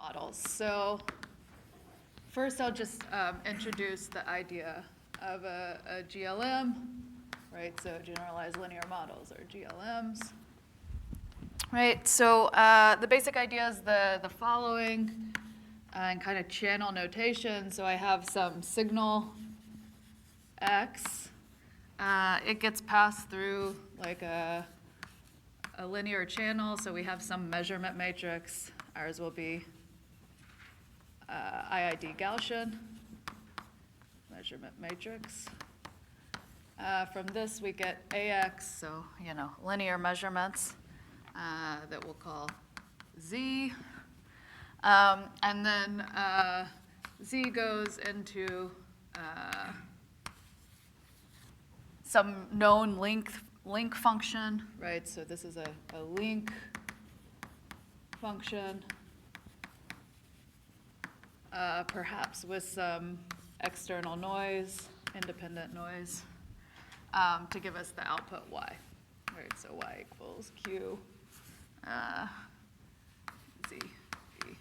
models. So first I'll just introduce the idea of a GLM, right? So generalized linear models, or GLMs. Right, so the basic idea is the following, and kind of channel notation. So I have some signal X. It gets passed through like a linear channel, so we have some measurement matrix. Ours will be IID Gaussian measurement matrix. From this we get AX, so linear measurements that we'll call Z. And then Z goes into some known link function, right? So this is a link function, perhaps with some external noise, independent noise, to give us the output Y, right? So Y equals Q Z B.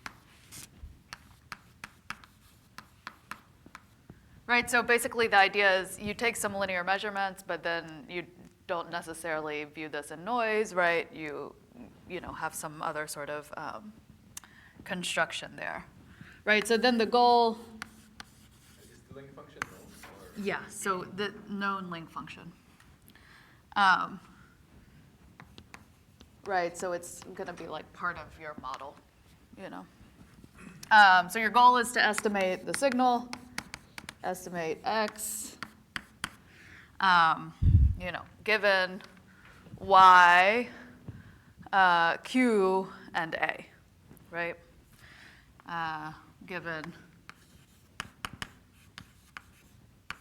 Right, so basically the idea is you take some linear measurements, but then you don't necessarily view this in noise, right? You have some other sort of construction there, right? So then the goal. Is the link function known? Or? Yeah, so the known link function. Right, so it's going to be like part of your model, So your goal is to estimate the signal, estimate X, given Y, Q, and A, right? Given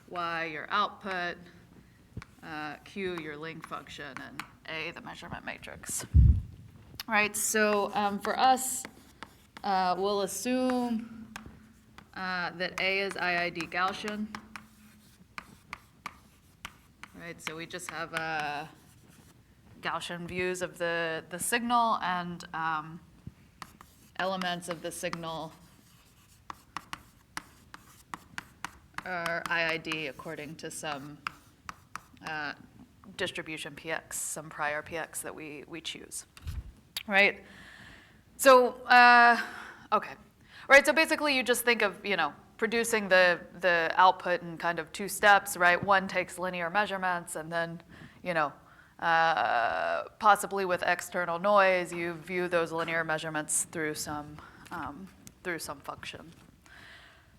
Y, your output, Q, your link function, and A, the measurement matrix. Right, so for us, we'll assume that A is IID Gaussian. Right, so we just have Gaussian views of the signal, and elements of the signal are IID according to some distribution PX, some prior PX that we choose, right? So, okay. Right, so basically you just think of, producing the output in kind of two steps, right? One takes linear measurements, and then, possibly with external noise, you view those linear measurements through some function.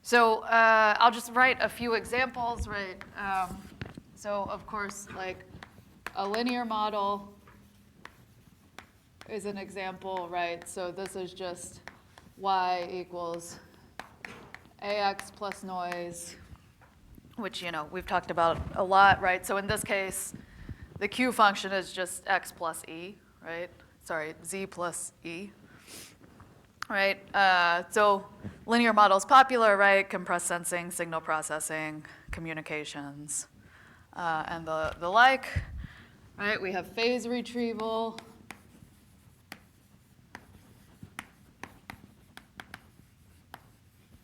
So I'll just write a few examples, right? So of course, like a linear model is an example, right? So this is just Y equals AX plus noise, which, we've talked about a lot, right? So in this case, the Q function is just X plus E, right? Sorry, Z plus E, right? So linear model's popular, right? Compressed sensing, signal processing, communications, and the like, right? We have phase retrieval.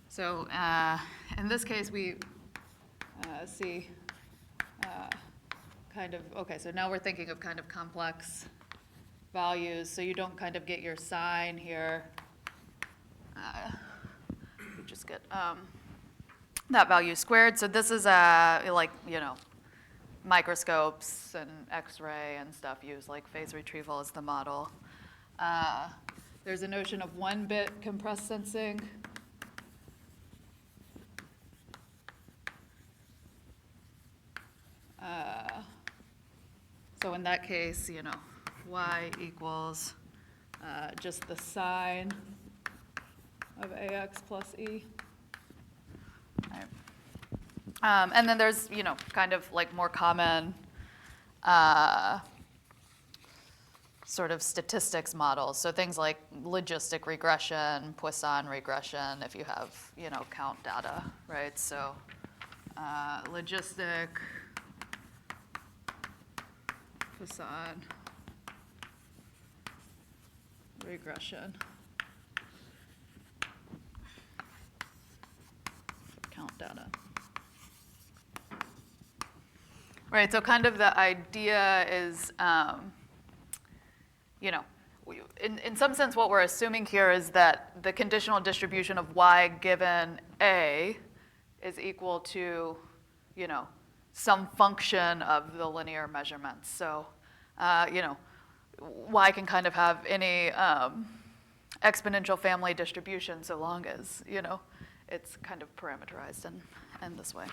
So in this case, we see okay, so now we're thinking of kind of complex values. So you don't kind of get your sign here. You just get that value squared. So this is microscopes and X-ray and stuff use like phase retrieval as the model. There's a notion of 1-bit compressed sensing. So in that case, Y equals just the sign of AX plus E. Right. And then there's, kind of like more common sort of statistics models. So things like logistic regression, Poisson regression, if you have, count data, right? So logistic, Poisson regression. data. Right, so kind of the idea is, you know, in some sense what we're assuming here is that the conditional distribution of y given A is equal to, you know, some function of the linear measurements. So, you know, y can kind of have any exponential family distribution so long as, you know, it's kind of parameterized in this way.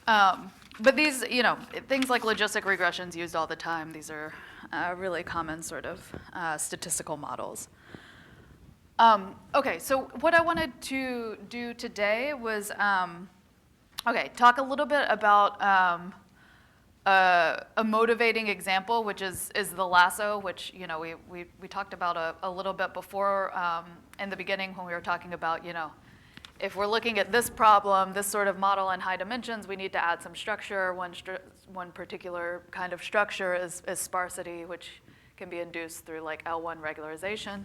But these, you know, things like logistic regressions used all the time. These are really common sort of statistical models. Okay, so what I wanted to do today was, okay, talk a little bit about a motivating example, which is the lasso, which, you know, we talked about a little bit before in the beginning when we were talking about, you know, if we're looking at this problem, this sort of model in high dimensions, we need to add some structure. One particular kind of structure is sparsity, which can be induced through like L1 regularization.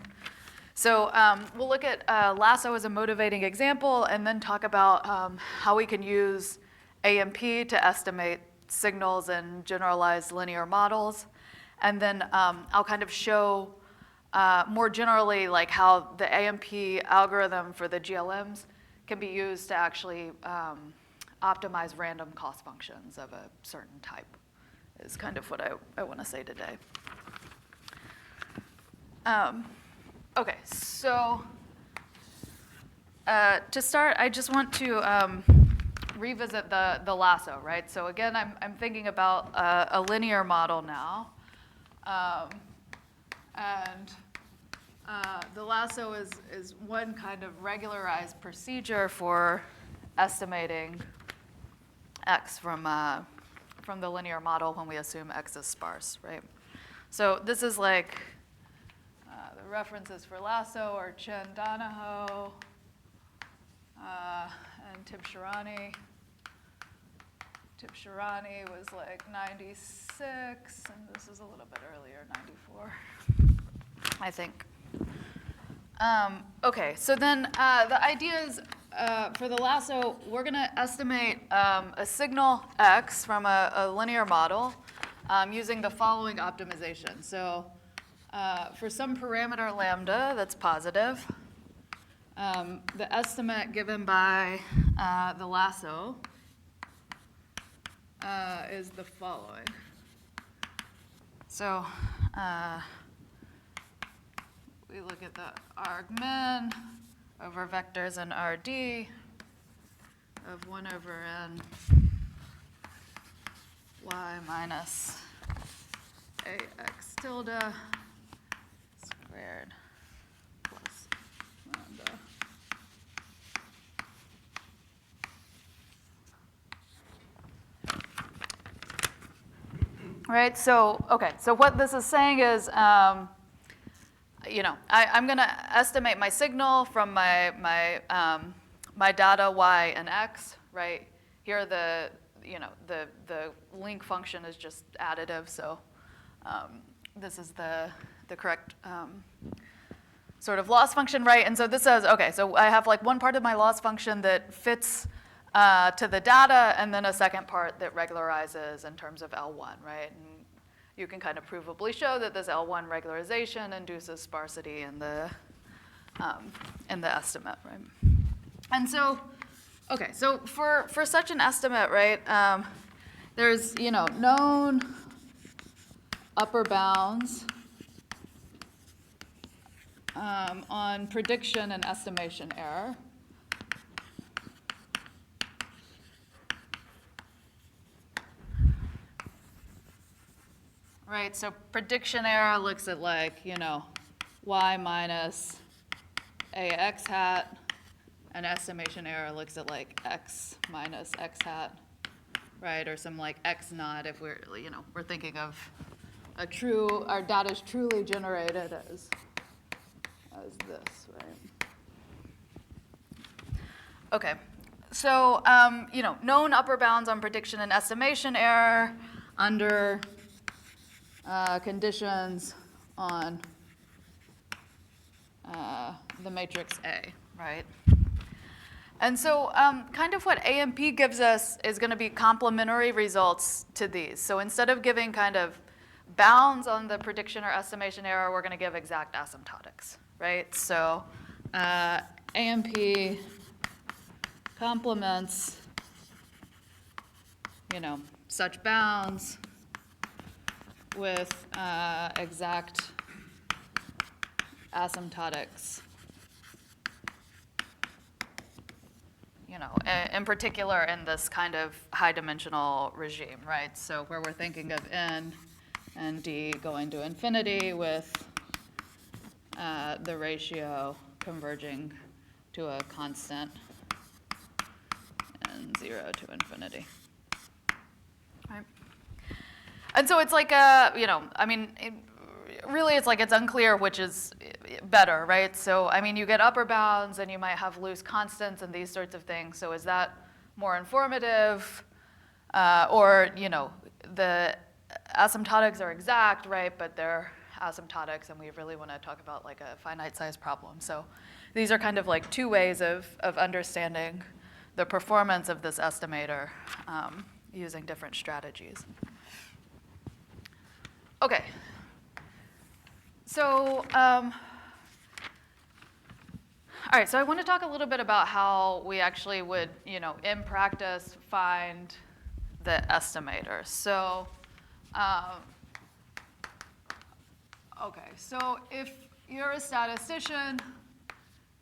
So we'll look at Lasso as a motivating example and then talk about how we can use AMP to estimate signals in generalized linear models. And then I'll kind of show more generally like how the AMP algorithm for the GLMs can be used to actually optimize random cost functions of a certain type, is kind of what I want to say today. Okay, so to start, I just want to revisit the lasso, right? So again, I'm thinking about a linear model now. And the lasso is one kind of regularized procedure for estimating x from the linear model when we assume x is sparse, right? So this is like the references for Lasso are Chen Donahoe and Tib Shirani. Tib Shirani was like 96, and this is a little bit earlier, 94, I think. Okay, so then the idea is for the lasso, we're going to estimate a signal x from a linear model using the following optimization. So for some parameter lambda that's positive, the estimate given by the lasso is the following. So we look at the argmin over vectors in Rd of 1 over n y minus ax tilde squared plus lambda. Right, so, okay, so what this is saying is, you know, I'm going to estimate my signal from my data y and x, right? Here the, you know, the link function is just additive, so this is the correct sort of loss function, right? And so this says, okay, so I have like one part of my loss function that fits to the data, and then a second part that regularizes in terms of L1, right? And you can kind of provably show that this L1 regularization induces sparsity in the estimate, right? And so, okay, so for such an estimate, right, there's, you know, known upper bounds on prediction and estimation error. Right, so prediction error looks at like, you know, y minus ax hat, and estimation error looks at like x minus x hat, right, or some like x naught if we're, you know, we're thinking of our data is truly generated as this, right? Okay, so, you know, known upper bounds on prediction and estimation error under conditions on the matrix A, right? And so kind of what AMP gives us is going to be complementary results to these. So instead of giving kind of bounds on the prediction or estimation error, we're going to give exact asymptotics, right? So AMP complements, such bounds with exact asymptotics. In particular in this kind of high-dimensional regime, right? So where we're thinking of n and d going to infinity with the ratio converging to a constant and 0 to infinity. Right? And so it's like really it's like it's unclear which is better, right? So, you get upper bounds and you might have loose constants and these sorts of things. So is that more informative? Or, the asymptotics are exact, right? But they're asymptotics and we really want to talk about like a finite size problem. So these are kind of like two ways of understanding the performance of this estimator using different strategies. Okay. So, all right, so I want to talk a little bit about how we actually would, in practice, find the estimator. So, okay, so if you're a statistician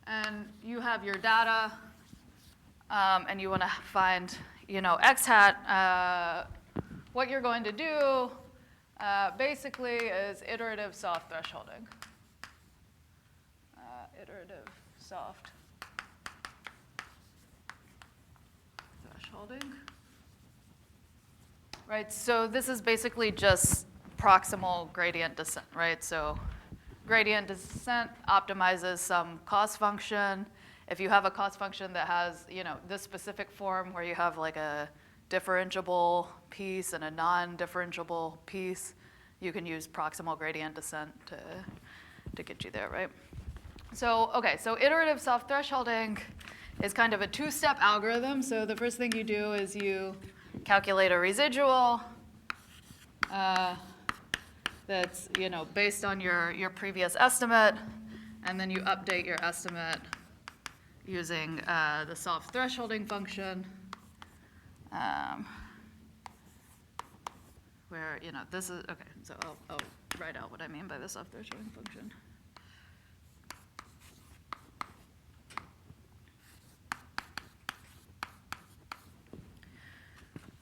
and you have your data and you want to find, x hat, what you're going to do basically is iterative soft thresholding. Iterative soft thresholding. Right, so this is basically just proximal gradient descent, right? So gradient descent optimizes some cost function. If you have a cost function that has, this specific form where you have like a differentiable piece and a non-differentiable piece, you can use proximal gradient descent to get you there, right? So, okay, so iterative soft thresholding is kind of a two-step algorithm. So the first thing you do is you calculate a residual that's, based on your previous estimate, and then you update your estimate using the soft thresholding function. Where, this is, okay, so I'll write out what I mean by the soft thresholding function.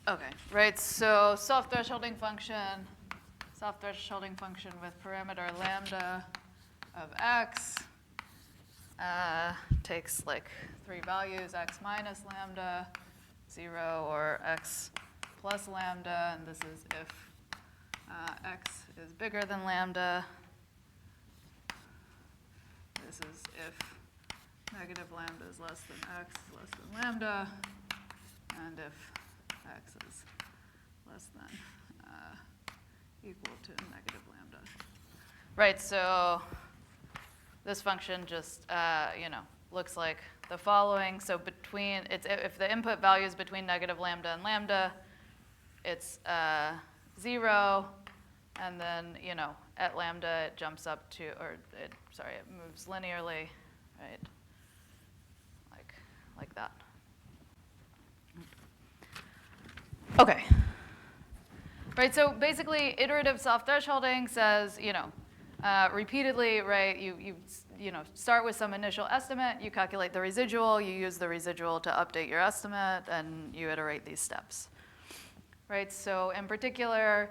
Okay, right, so soft thresholding function with parameter lambda of x takes like three values, x minus lambda, 0, or x plus lambda, and this is if x is bigger than lambda. This is if negative lambda is less than x, less than lambda, and if x is less than equal to negative lambda. Right, so this function just, looks like the following. So if the input value is between negative lambda and lambda, it's 0, and then, at lambda it jumps up to, it moves linearly, right, like that. Okay. Right, so basically iterative soft thresholding says, repeatedly, right, you start with some initial estimate, you calculate the residual, you use the residual to update your estimate, and you iterate these steps. Right, so in particular,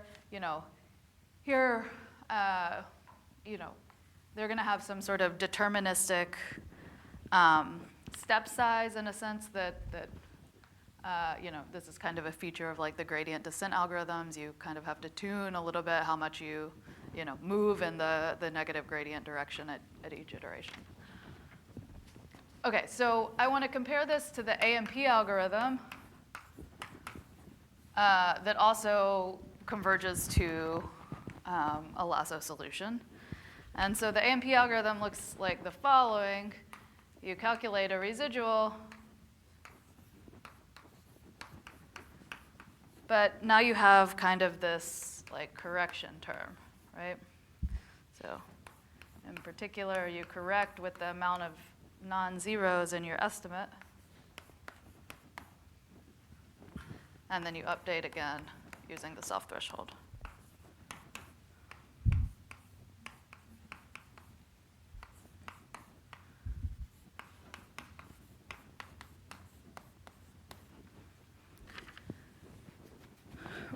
here, they're going to have some sort of deterministic step size in a sense that this is kind of a feature of like the gradient descent algorithms. You kind of have to tune a little bit how much you move in the negative gradient direction at each iteration. Okay, so I want to compare this to the AMP algorithm that also converges to a Lasso solution. And so the AMP algorithm looks like the following. You calculate a residual But now you have kind of this like correction term, right? So in particular, you correct with the amount of non-zeros in your estimate. And then you update again using the self-threshold.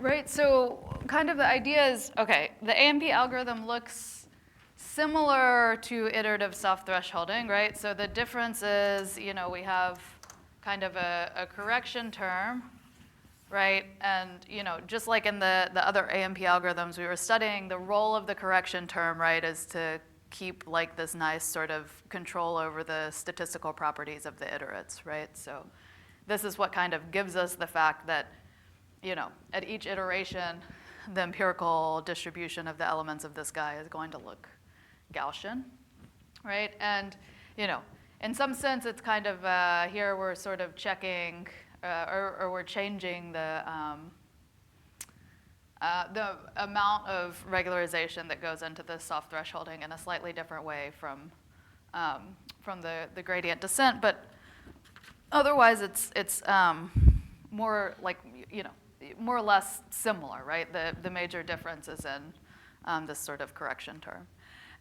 Right, so kind of the idea is, okay, the AMP algorithm looks similar to iterative self-thresholding, right? So the difference is, you know, we have kind of a correction term, right? And, you know, just like in the other AMP algorithms we were studying, the role of the correction term, right, is to keep like this nice sort of control over the statistical properties of the iterates, right? So this is what kind of gives us the fact that, you know, at each iteration, the empirical distribution of the elements of this guy is going to look Gaussian, right? And, you know, in some sense, it's kind of, here we're sort of checking, or we're changing the amount of regularization that goes into the soft thresholding in a slightly different way from the gradient descent, but otherwise it's more like, you know, more or less similar, right? The major difference is in this sort of correction term.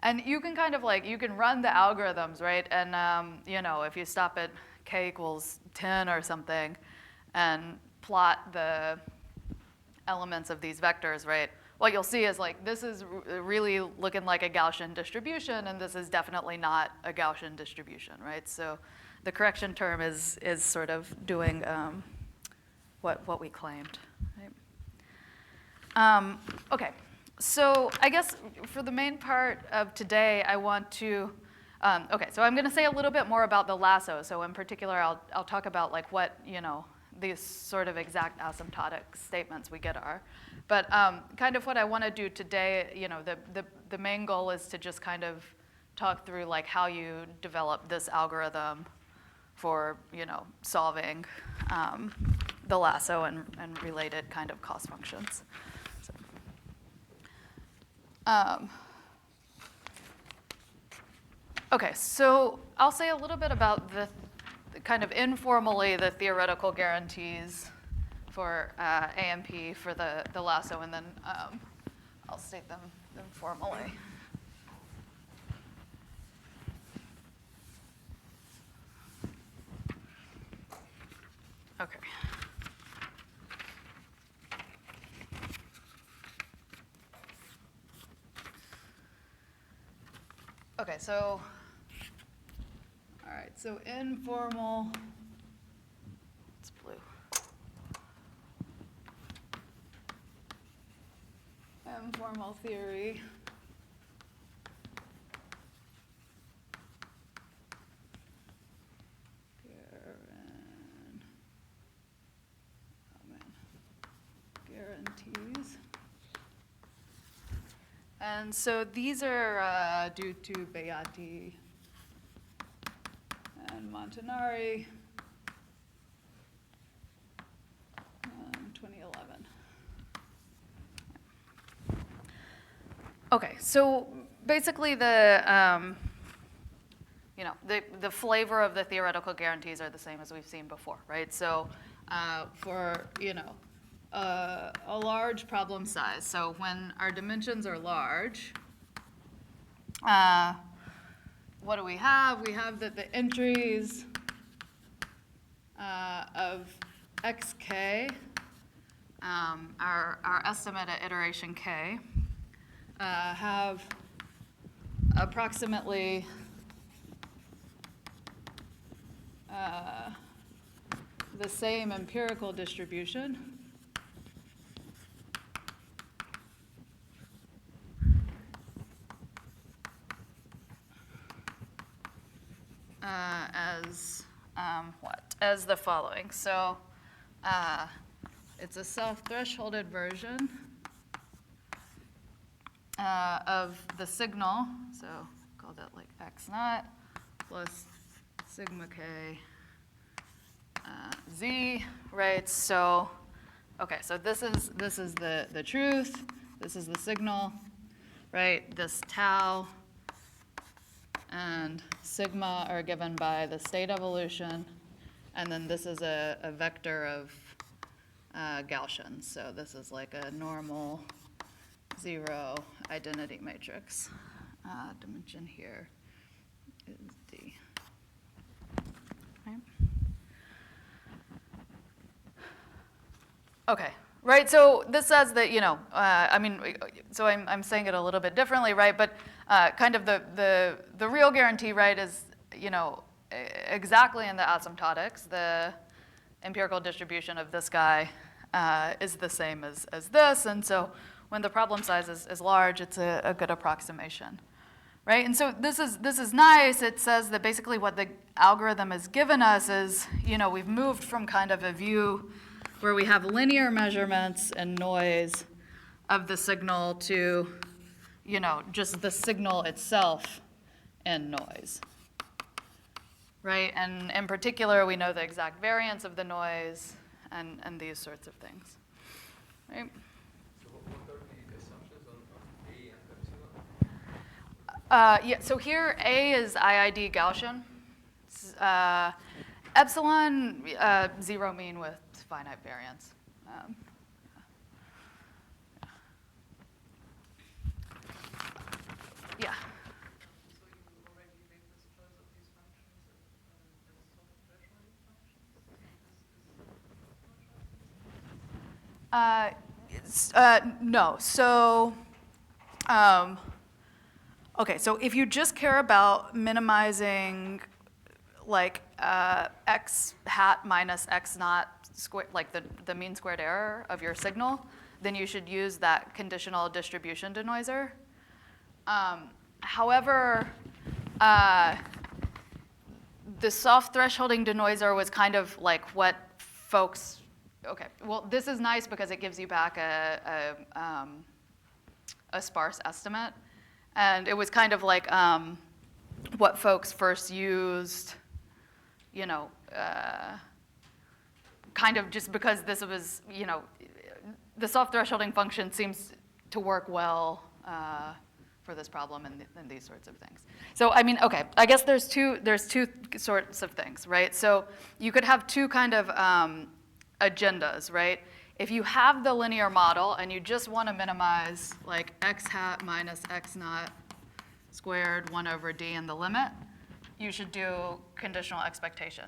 And you can kind of like, you can run the algorithms, right? And, you know, if you stop at k equals 10 or something and plot the elements of these vectors, right? What you'll see is like, this is really looking like a Gaussian distribution, and this is definitely not a Gaussian distribution, right? So the correction term is sort of doing what we claimed, right? Okay, so I guess for the main part of today, I want to, okay, so I'm gonna say a little bit more about the lasso. So in particular, I'll talk about like what, you know, these sort of exact asymptotic statements we get are. But kind of what I wanna do today, you know, the main goal is to just kind of talk through like how you develop this algorithm for, you know, solving the lasso and related kind of cost functions. So, okay, so I'll say a little bit about the kind of informally the theoretical guarantees for AMP for the lasso, and then I'll state them formally. Okay. Okay, so, all right, so informal, it's blue. Informal theory. Guarantees. And so these are due to Beati and Montanari, 2011. Okay, so basically the, you know, the flavor of the theoretical guarantees are the same as we've seen before, right? So for, you know, a large problem size. So when our dimensions are large, what do we have? We have that the entries of xk, our estimate at iteration k, have approximately the same empirical distribution as what? As the following. So it's a self-thresholded version of the signal. So call that like x naught plus sigma k z, right? So Okay, so this is the truth, this is the signal, right? This tau and sigma are given by the state evolution, and then this is a vector of Gaussians. So this is like a normal 0 identity matrix. Dimension here is D. Right? Okay, right, so this says that, so I'm saying it a little bit differently, right, but kind of the real guarantee, right, is, exactly in the asymptotics, the empirical distribution of this guy is the same as this, and so when the problem size is large, it's a good approximation, right? And so this is nice. It says that basically what the algorithm has given us is, we've moved from kind of a view where we have linear measurements and noise of the signal to, just the signal itself and noise, right? And in particular, we know the exact variance of the noise and these sorts of things, right? So what are the assumptions on A and epsilon? Yeah, so here A is IID Gaussian. Epsilon, zero mean with finite variance. Yeah. So you already made this choice of these functions as soft thresholding functions? No. So, okay. So if you just care about minimizing, like x hat minus x naught square, like the mean squared error of your signal, then you should use that conditional distribution denoiser. However, the soft thresholding denoiser was kind of like what folks. Okay, well, this is nice because it gives you back a sparse estimate, and it was kind of like what folks first used, kind of just because this was, the soft thresholding function seems to work well for this problem and these sorts of things. So okay, I guess there's two sorts of things, right? So you could have two kind of agendas, right? If you have the linear model and you just want to minimize like x hat minus x naught squared 1 over d in the limit, you should do conditional expectation.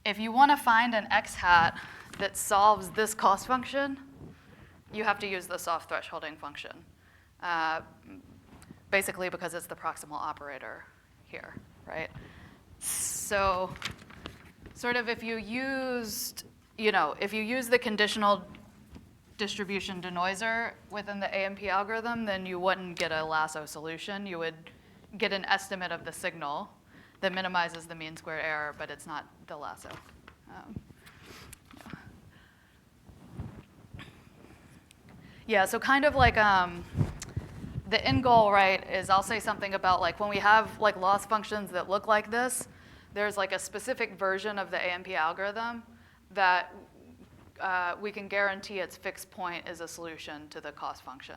If you want to find an x hat that solves this cost function, you have to use the soft thresholding function, basically because it's the proximal operator here, right? So sort of if you used, if you use the conditional distribution denoiser within the AMP algorithm, then you wouldn't get a Lasso solution. You would get an estimate of the signal that minimizes the mean squared error, but it's not the Lasso. Yeah, so kind of like the end goal, right, is I'll say something about like when we have like loss functions that look like this, there's like a specific version of the AMP algorithm that we can guarantee its fixed point is a solution to the cost function.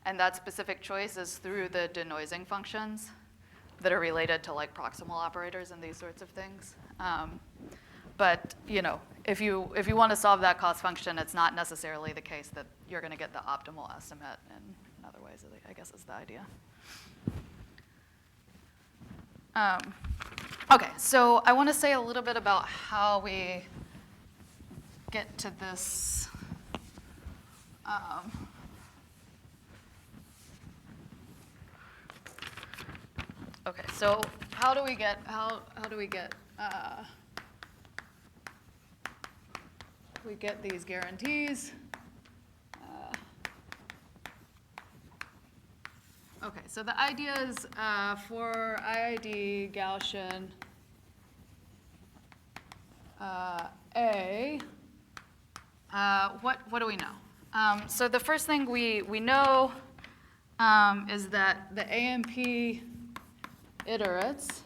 And that specific choice is through the denoising functions that are related to like proximal operators and these sorts of things. But if you want to solve that cost function, it's not necessarily the case that you're going to get the optimal estimate in other ways, I guess is the idea. Okay, so I want to say a little bit about how we get to this. Okay, so how do we get we get these guarantees? Okay, so the idea is for IID Gaussian A, what do we know? So the first thing we know is that the AMP iterates,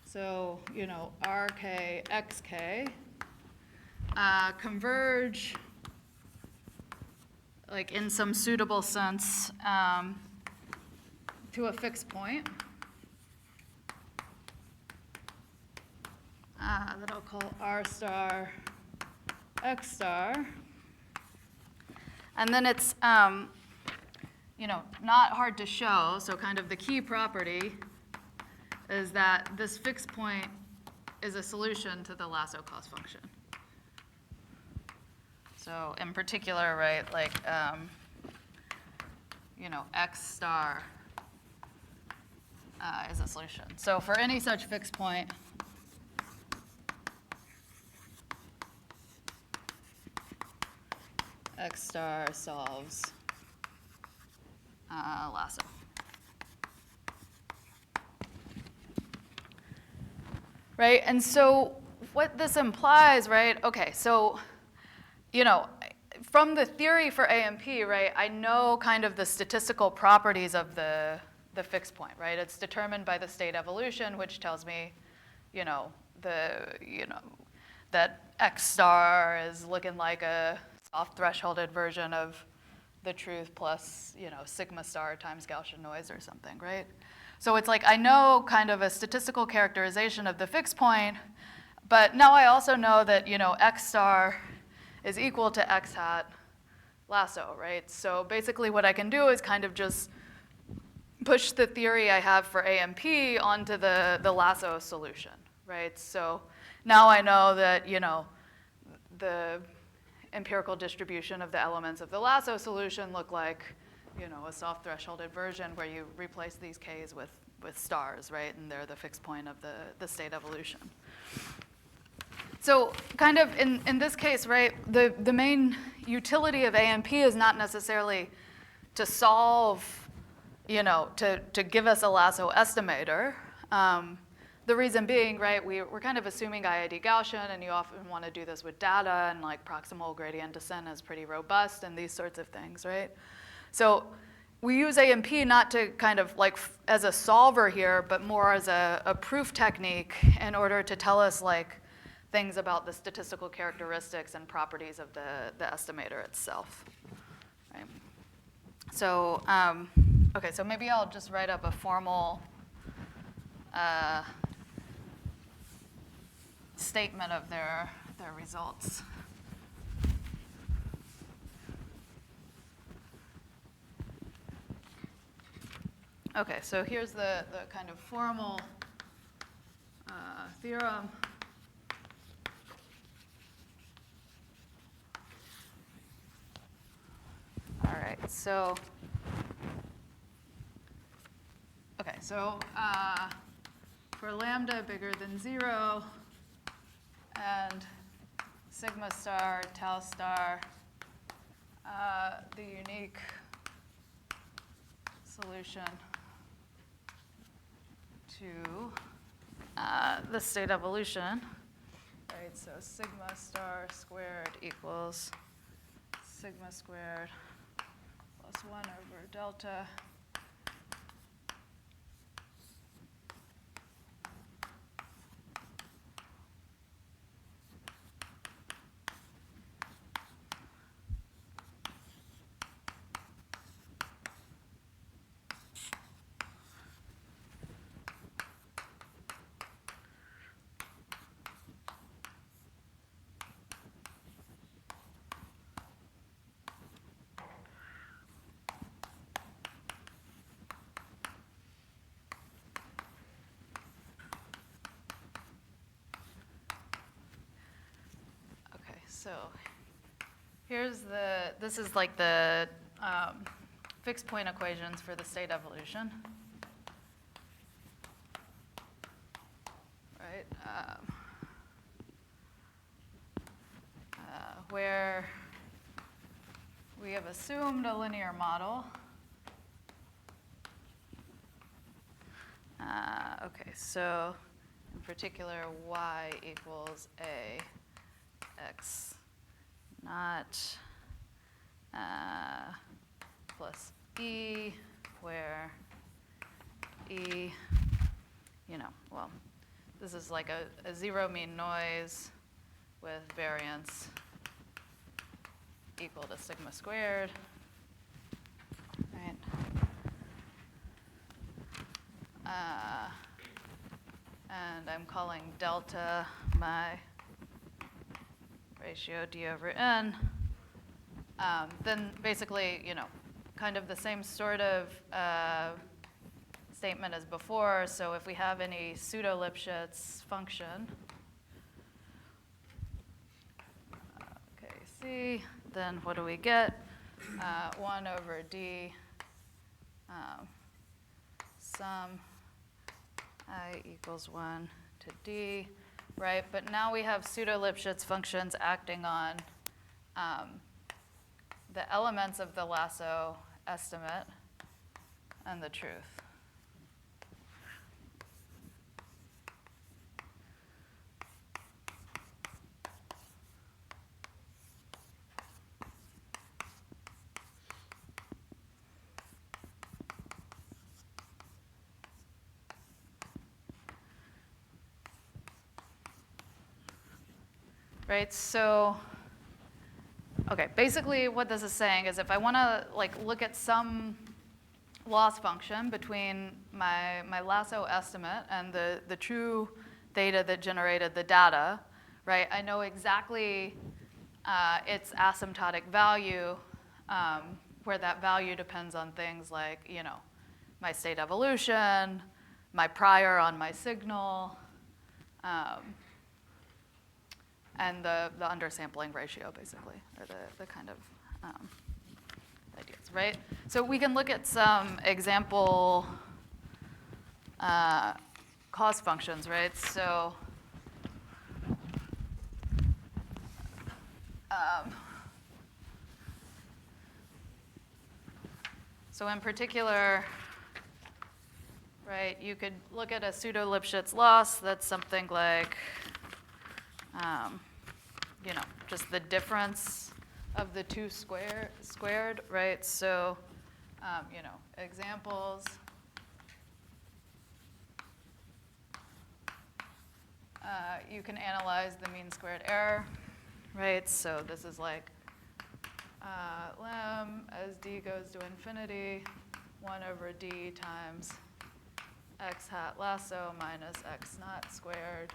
so RK, XK, converge, like in some suitable sense, to a fixed point that I'll call R star X star. And then it's, not hard to show, so kind of the key property is that this fixed point is a solution to the Lasso cost function. So in particular, right, like, X star is a solution. So for any such fixed point, X star solves Lasso. Right, and so what this implies, right, okay, so, from the theory for AMP, right, I know kind of the statistical properties of the fixed point, right? It's determined by the state evolution, which tells me, that X star is looking like a soft thresholded version of the truth plus, sigma star times Gaussian noise or something, right? So it's like I know kind of a statistical characterization of the fixed point, but now I also know that, X star is equal to X hat Lasso, right? So basically what I can do is kind of just push the theory I have for AMP onto the Lasso solution, right? So now I know that, the empirical distribution of the elements of the Lasso solution look like, a soft thresholded version where you replace these Ks with stars, right? And they're the fixed point of the state evolution. So kind of in this case, right, the main utility of AMP is not necessarily to solve, to give us a Lasso estimator. The reason being, right, we're kind of assuming IID Gaussian, and you often want to do this with data, and like proximal gradient descent is pretty robust and these sorts of things, right? So we use AMP not to kind of like as a solver here, but more as a proof technique in order to tell us like things about the statistical characteristics and properties of the estimator itself, right? So, okay, so maybe I'll just write up a formal statement of their results. Okay, so here's the kind of formal theorem. All right, so, okay, so for lambda bigger than 0 and sigma star, tau star, the unique solution to the state evolution, right? So sigma star squared equals sigma squared plus 1 over delta So here's this is like the fixed point equations for the state evolution, right? Where we have assumed a linear model. Okay, so in particular, y equals a x naught plus e, where e, well, this is like a zero mean noise with variance equal to sigma squared, right? And I'm calling delta my ratio d over n. Then basically, kind of the same sort of statement as before. So if we have any pseudo-Lipschitz function, okay, C, then what do we get? 1 over d sum I equals 1 to d, right? But now we have pseudo-Lipschitz functions acting on the elements of the Lasso estimate and the truth. Right, so, okay, basically what this is saying is if I want to look at some loss function between my Lasso estimate and the true theta that generated the data, right, I know exactly its asymptotic value, where that value depends on things like, my state evolution, my prior on my signal, and the undersampling ratio, basically, or the kind of ideas, right? So we can look at some example cost functions, right? So in particular, right, you could look at a pseudo-Lipschitz loss that's something like, just the difference of the two squared, right? So, examples. You can analyze the mean squared error, right? So this is like lem as d goes to infinity, 1 over d times x hat Lasso minus x naught squared,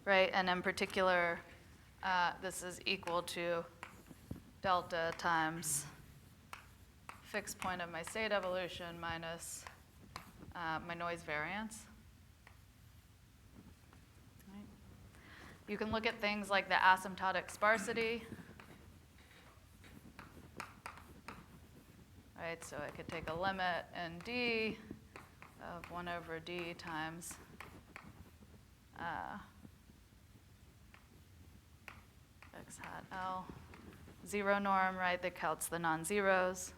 right? And in particular, this is equal to delta times fixed point of my state evolution minus my noise variance. Right. You can look at things like the asymptotic sparsity. Right, so I could take a limit in d of 1 over d times x hat L, 0 norm, right, that counts the non-zeros,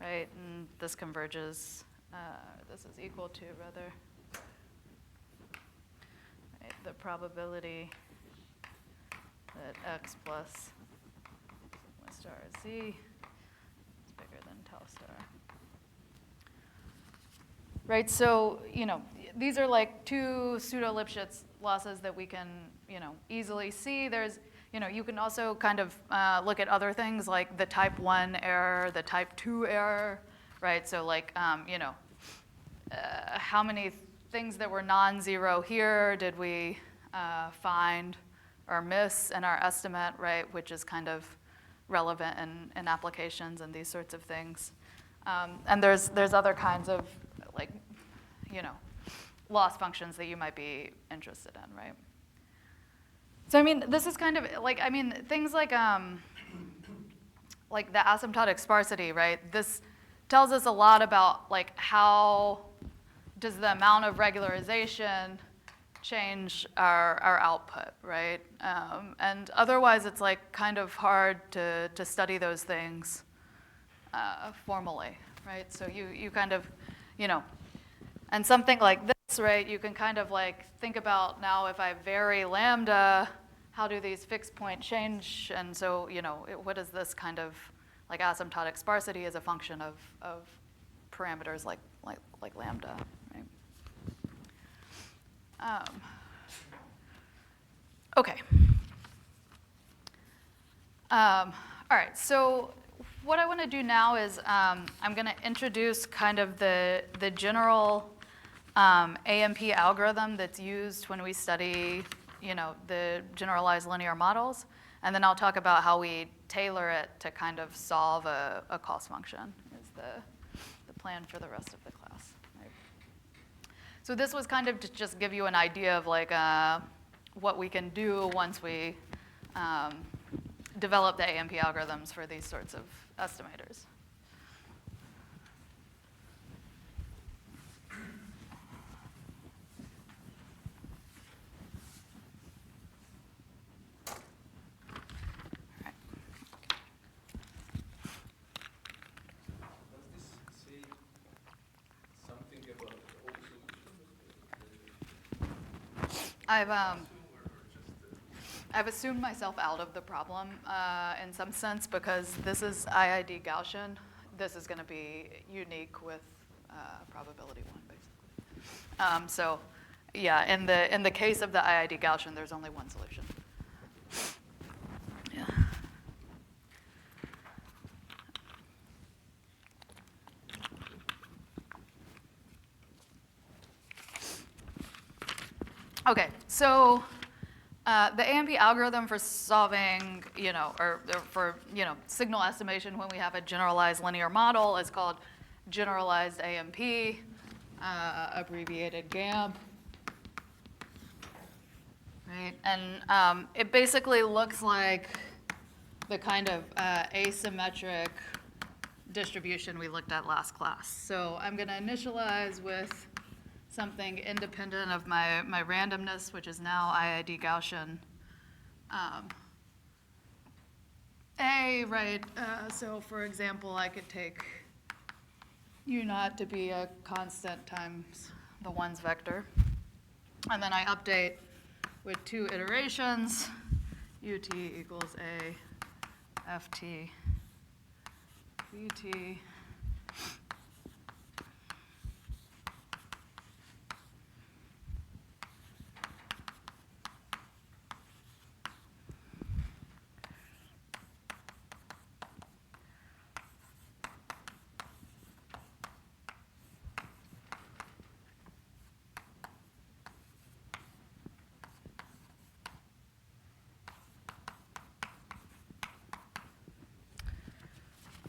right, and this converges, this is equal to, rather, right, the probability that x plus sigma star z is bigger than tau star. Right, so, these are like two pseudo-Lipschitz losses that we can, easily see. There's, you can also kind of look at other things like the type 1 error, the type 2 error, right? So like, how many things that were non-zero here did we find or miss in our estimate, right? Which is kind of relevant in applications and these sorts of things. And there's other kinds of loss functions that you might be interested in, right? So I mean, this is kind of things like the asymptotic sparsity, right? This tells us a lot about how does the amount of regularization change our output, right? And otherwise, it's kind of hard to study those things formally, right? So you kind of, and something like this, right, you can kind of think about now if I vary lambda, how do these fixed point change? And so, what is this kind of asymptotic sparsity as a function of parameters like lambda, right? Okay. All right, so what I want to do now is I'm going to introduce kind of the general AMP algorithm that's used when we study, the generalized linear models, and then I'll talk about how we tailor it to kind of solve a cost function is the plan for the rest of the class. Right? So this was kind of to just give you an idea of like what we can do once we develop the AMP algorithms for these sorts of estimators. Does this say something about the whole solution? I've assumed myself out of the problem in some sense because this is IID Gaussian. This is going to be unique with probability 1, basically. So, yeah, in the case of the IID Gaussian, there's only one solution. Yeah. Okay, so the AMP algorithm for solving, or for, signal estimation when we have a generalized linear model is called Generalized AMP, abbreviated GAMP. Right, and it basically looks like the kind of asymmetric distribution we looked at last class. So I'm going to initialize with something independent of my randomness, which is now IID Gaussian A, right? So for example, I could take U0 to be a constant times the 1's vector. And then I update with 2 iterations, UT equals A, FT, VT.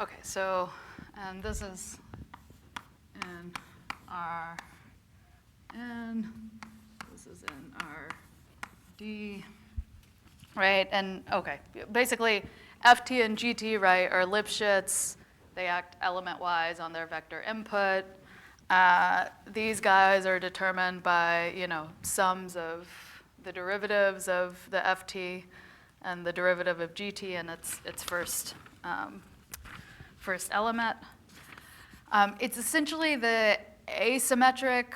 Okay, so, and this is in R N, this is in R D, right? And okay, basically FT and GT, right, are Lipschitz. They act element-wise on their vector input. These guys are determined by, sums of the derivatives of the FT and the derivative of GT and its first element. It's essentially the asymmetric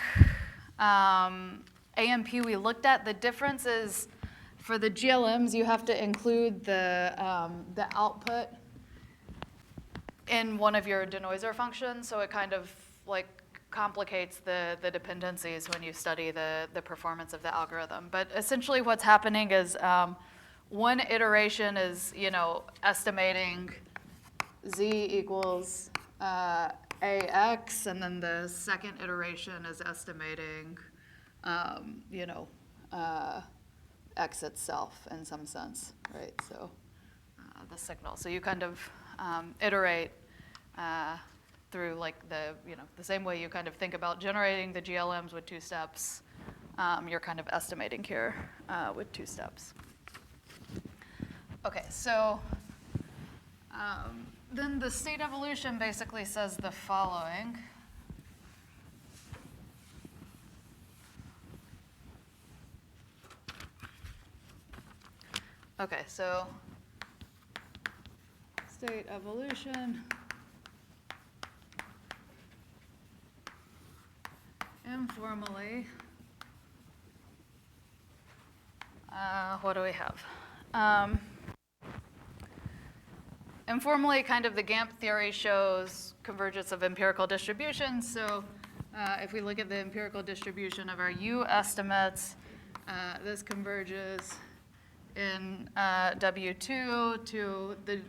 AMP we looked at. The difference is for the GLMs, you have to include the output in one of your denoiser functions, so it kind of like complicates the dependencies when you study the performance of the algorithm. But essentially what's happening is one iteration is, estimating Z equals AX, and then the second iteration is estimating, X itself in some sense, right? So the signal. So you kind of iterate through like the same way you kind of think about generating the GLMs with 2 steps. You're kind of estimating here with 2 steps. Okay, so then the state evolution basically says the following. Okay, so state evolution informally. What do we have? Informally, kind of the GAMP theory shows convergence of empirical distributions. So if we look at the empirical distribution of our U estimates, this converges in W2 to the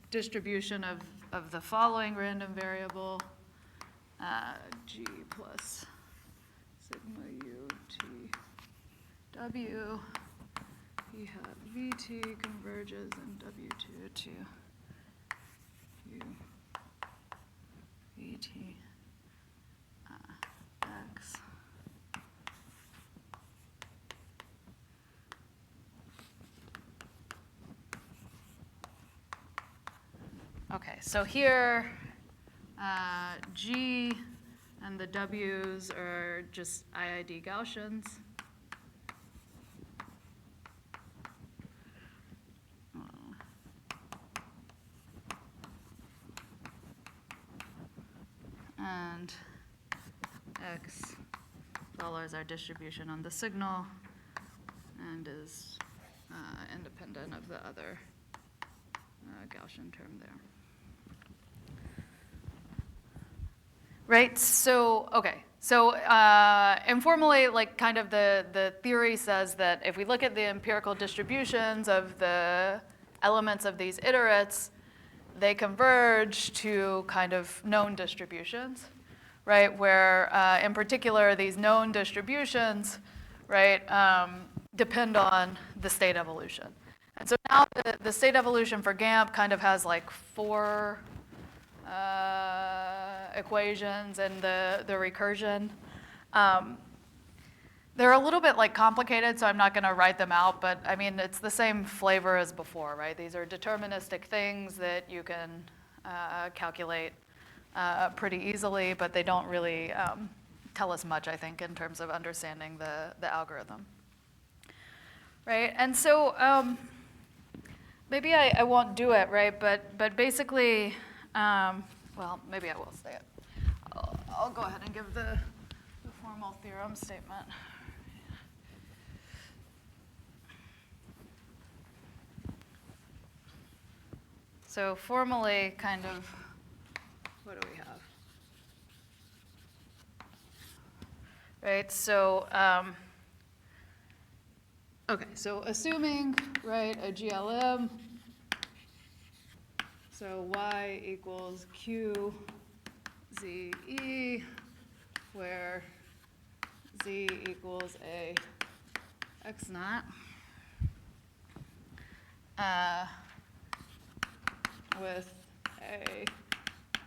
distribution of the following random variable, G plus sigma U T W, P hat VT converges in W2 to U VT X. Okay, so here, G and the W's are just IID Gaussians. And X follows our distribution on the signal and is independent of the other Gaussian term there. Right, so, okay. So informally, like kind of the theory says that if we look at the empirical distributions of the elements of these iterates, they converge to kind of known distributions, right? Where in particular, these known distributions, right, depend on the state evolution. And so now the state evolution for GAMP kind of has like 4 equations and the recursion. They're a little bit like complicated, so I'm not going to write them out, but I mean, it's the same flavor as before, right? These are deterministic things that you can calculate pretty easily, but they don't really tell us much, I think, in terms of understanding the algorithm. Right, and so maybe I won't do it, right? But basically, well, maybe I will say it. I'll go ahead and give the formal theorem statement. So formally, kind of, what do we have? Right, so, okay, so assuming, right, a GLM, so y equals q z e, where z equals a x naught, with a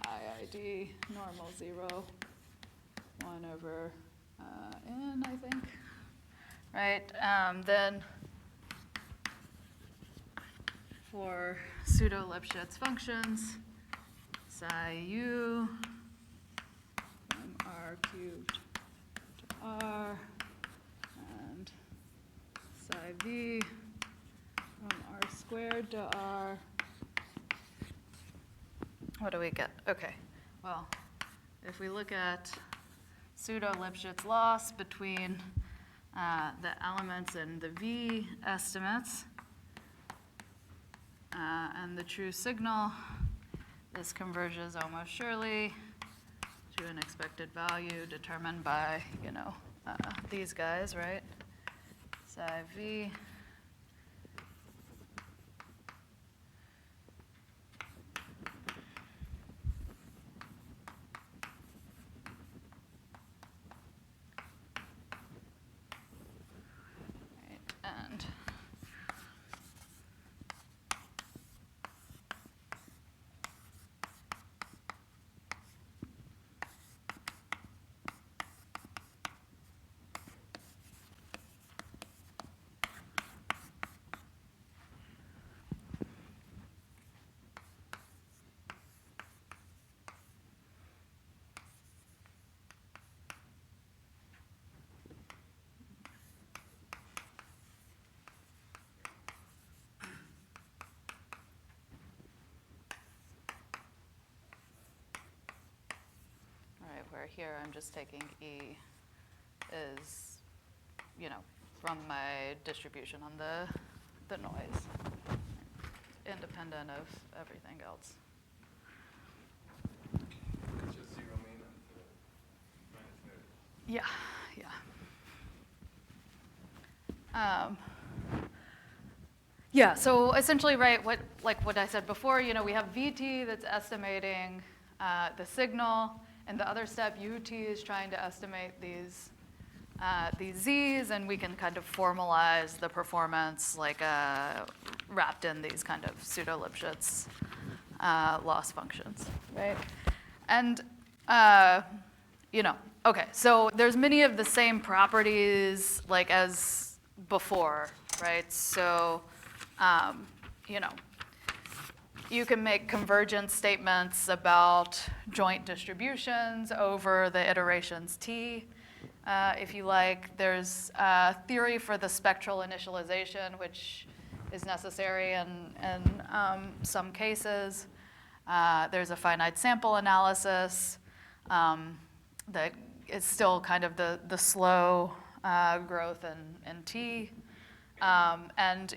IID normal 0, 1 over n, I think, right? Then for pseudo-Lipschitz functions, psi u from r cubed to r, and psi v from r squared to r. What do we get? Okay, well, if we look at pseudo-Lipschitz loss between the elements and the v estimates and the true signal, this converges almost surely to an expected value determined by, you know, these guys, right? Psi v. And where here I'm just taking E is, you know, from my distribution on the noise, independent of everything else. It's just 0 mean and minus node. Yeah, yeah. Yeah, so essentially, right, what I said before, we have VT that's estimating the signal, and the other step, UT, is trying to estimate these Z's, and we can kind of formalize the performance like wrapped in these kind of pseudo-Lipschitz loss functions, right? And, okay, so there's many of the same properties like as before, right? So, you can make convergence statements about joint distributions over the iterations T. If you like, there's a theory for the spectral initialization, which is necessary in some cases. There's a finite sample analysis that is still kind of the slow growth in T. And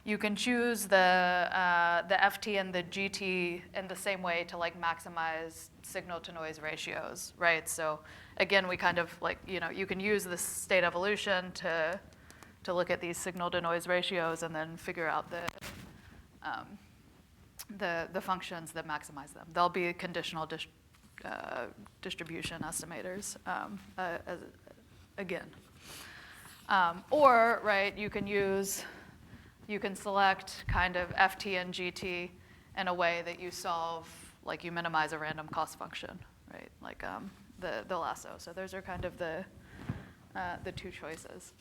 you can choose the FT and the GT in the same way to like maximize signal to noise ratios, right? So again, we kind of like, you can use this state evolution to look at these signal to noise ratios and then figure out the functions that maximize them. They'll be conditional distribution estimators again. Or, right, you can select kind of FT and GT in a way that you solve, like you minimize a random cost function, right? Like the Lasso. So those are kind of the two choices.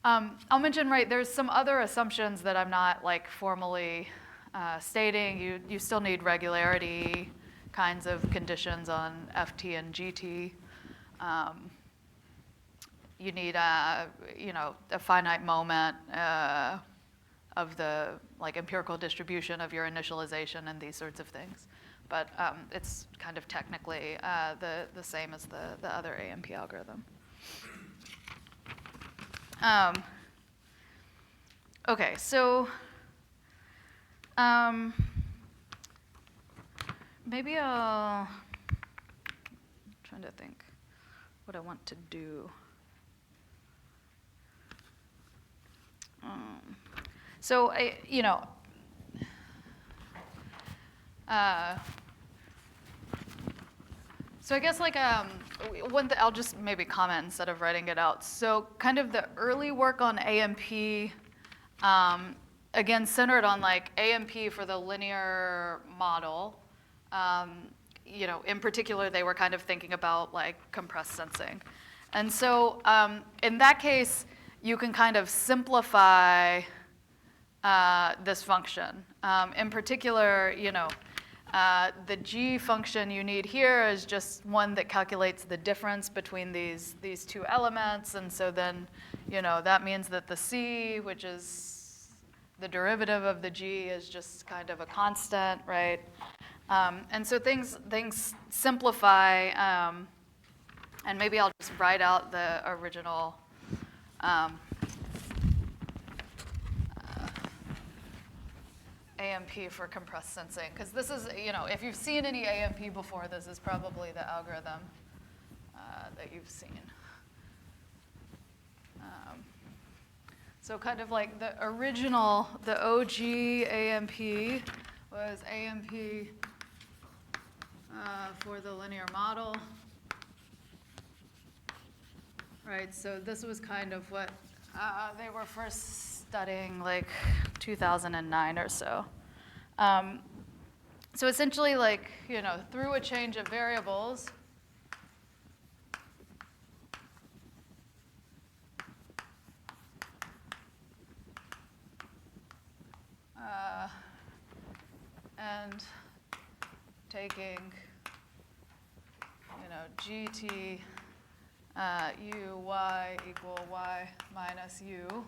I'll mention, right, there's some other assumptions that I'm not like formally stating. You still need regularity kinds of conditions on FT and GT. You need a finite moment of the like empirical distribution of your initialization and these sorts of things. But it's kind of technically the same as the other AMP algorithm. Okay, so maybe I'm trying to think what I want to do. So so I guess like I'll just maybe comment instead of writing it out. So kind of the early work on AMP, again centered on like AMP for the linear model. In particular, they were kind of thinking about like compressed sensing, and so in that case, you can kind of simplify this function. In particular, the G function you need here is just one that calculates the difference between these two elements, and so then, that means that the C, which is the derivative of the G, is just kind of a constant, right? And so things simplify, and maybe I'll just write out the original AMP for compressed sensing, because this is, if you've seen any AMP before, this is probably the algorithm that you've seen. So kind of like the original, the OG AMP was AMP for the linear model. Right, so this was kind of what they were first studying, like 2009 or so. So essentially, like, through a change of variables, and taking, GT u y equal y minus u.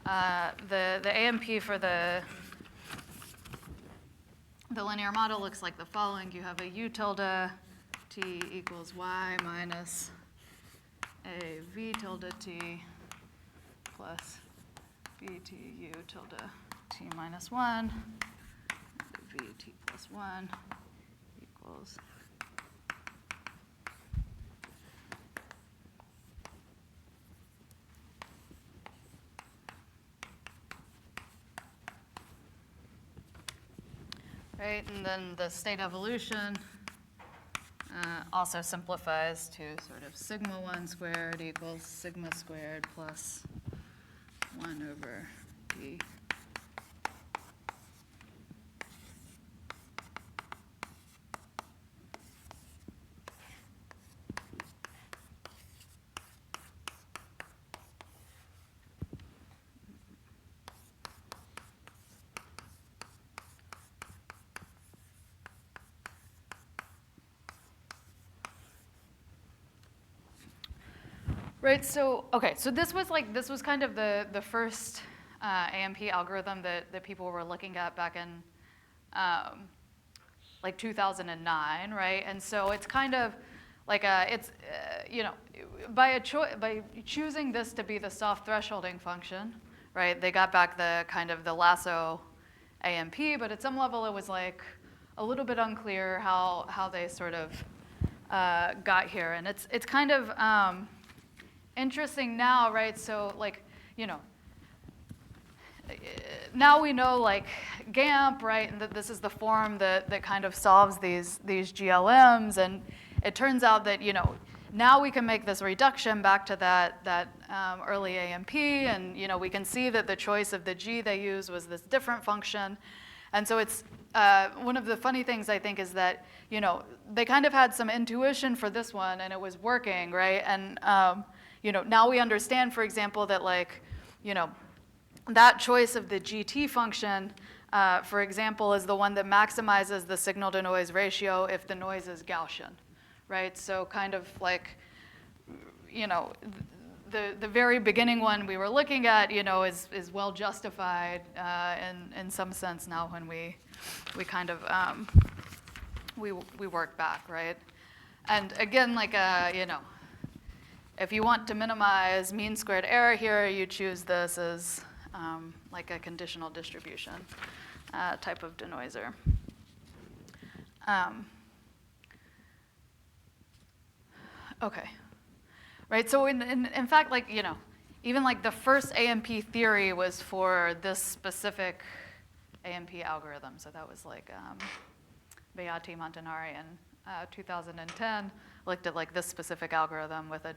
The AMP for the linear model looks like the following. You have a u tilde t equals y minus a v tilde t plus bt u tilde t minus 1, vt plus 1 equals right? And then the state evolution also simplifies to sort of sigma 1 squared equals sigma squared plus 1 over d. Right, so, okay, so this was kind of the first AMP algorithm that people were looking at back in like 2009, right? And so it's kind of like you know, by choosing this to be the soft thresholding function, right? They got back the kind of the Lasso AMP, but at some level it was like a little bit unclear how they sort of got here, and it's kind of interesting now, right? So like, you know, now we know like GAMP, right? And that this is the form that kind of solves these GLMs. And it turns out that, you know, now we can make this reduction back to that early AMP. And, you know, we can see that the choice of the G they used was this different function. And so it's one of the funny things I think is that, you know, they kind of had some intuition for this one and it was working, right? And, you know, now we understand, for example, that like, you know, that choice of the GT function, for example, is the one that maximizes the signal to noise ratio if the noise is Gaussian, right? So kind of like, you know, the very beginning one we were looking at, you know, is well justified in some sense now when we kind of, we work back, right? And again, like, you know, if you want to minimize mean squared error here, you choose this as like a conditional distribution type of denoiser. Okay, right, so in fact, like, you know, even like the first AMP theory was for this specific AMP algorithm. So that was like Beati Montanari in 2010 looked at like this specific algorithm with a,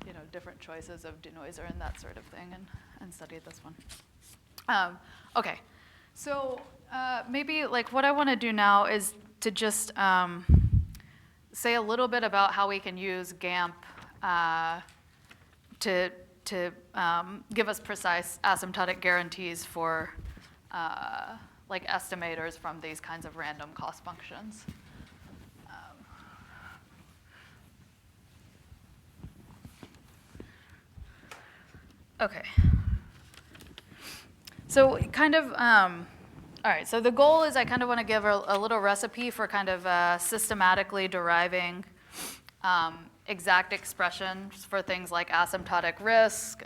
you know, different choices of denoiser and that sort of thing, and studied this one. Okay, so maybe like what I want to do now is to just say a little bit about how we can use GAMP to give us precise asymptotic guarantees for like estimators from these kinds of random cost functions. Okay. So kind of, all right, so the goal is I kind of want to give a little recipe for kind of systematically deriving exact expressions for things like asymptotic risk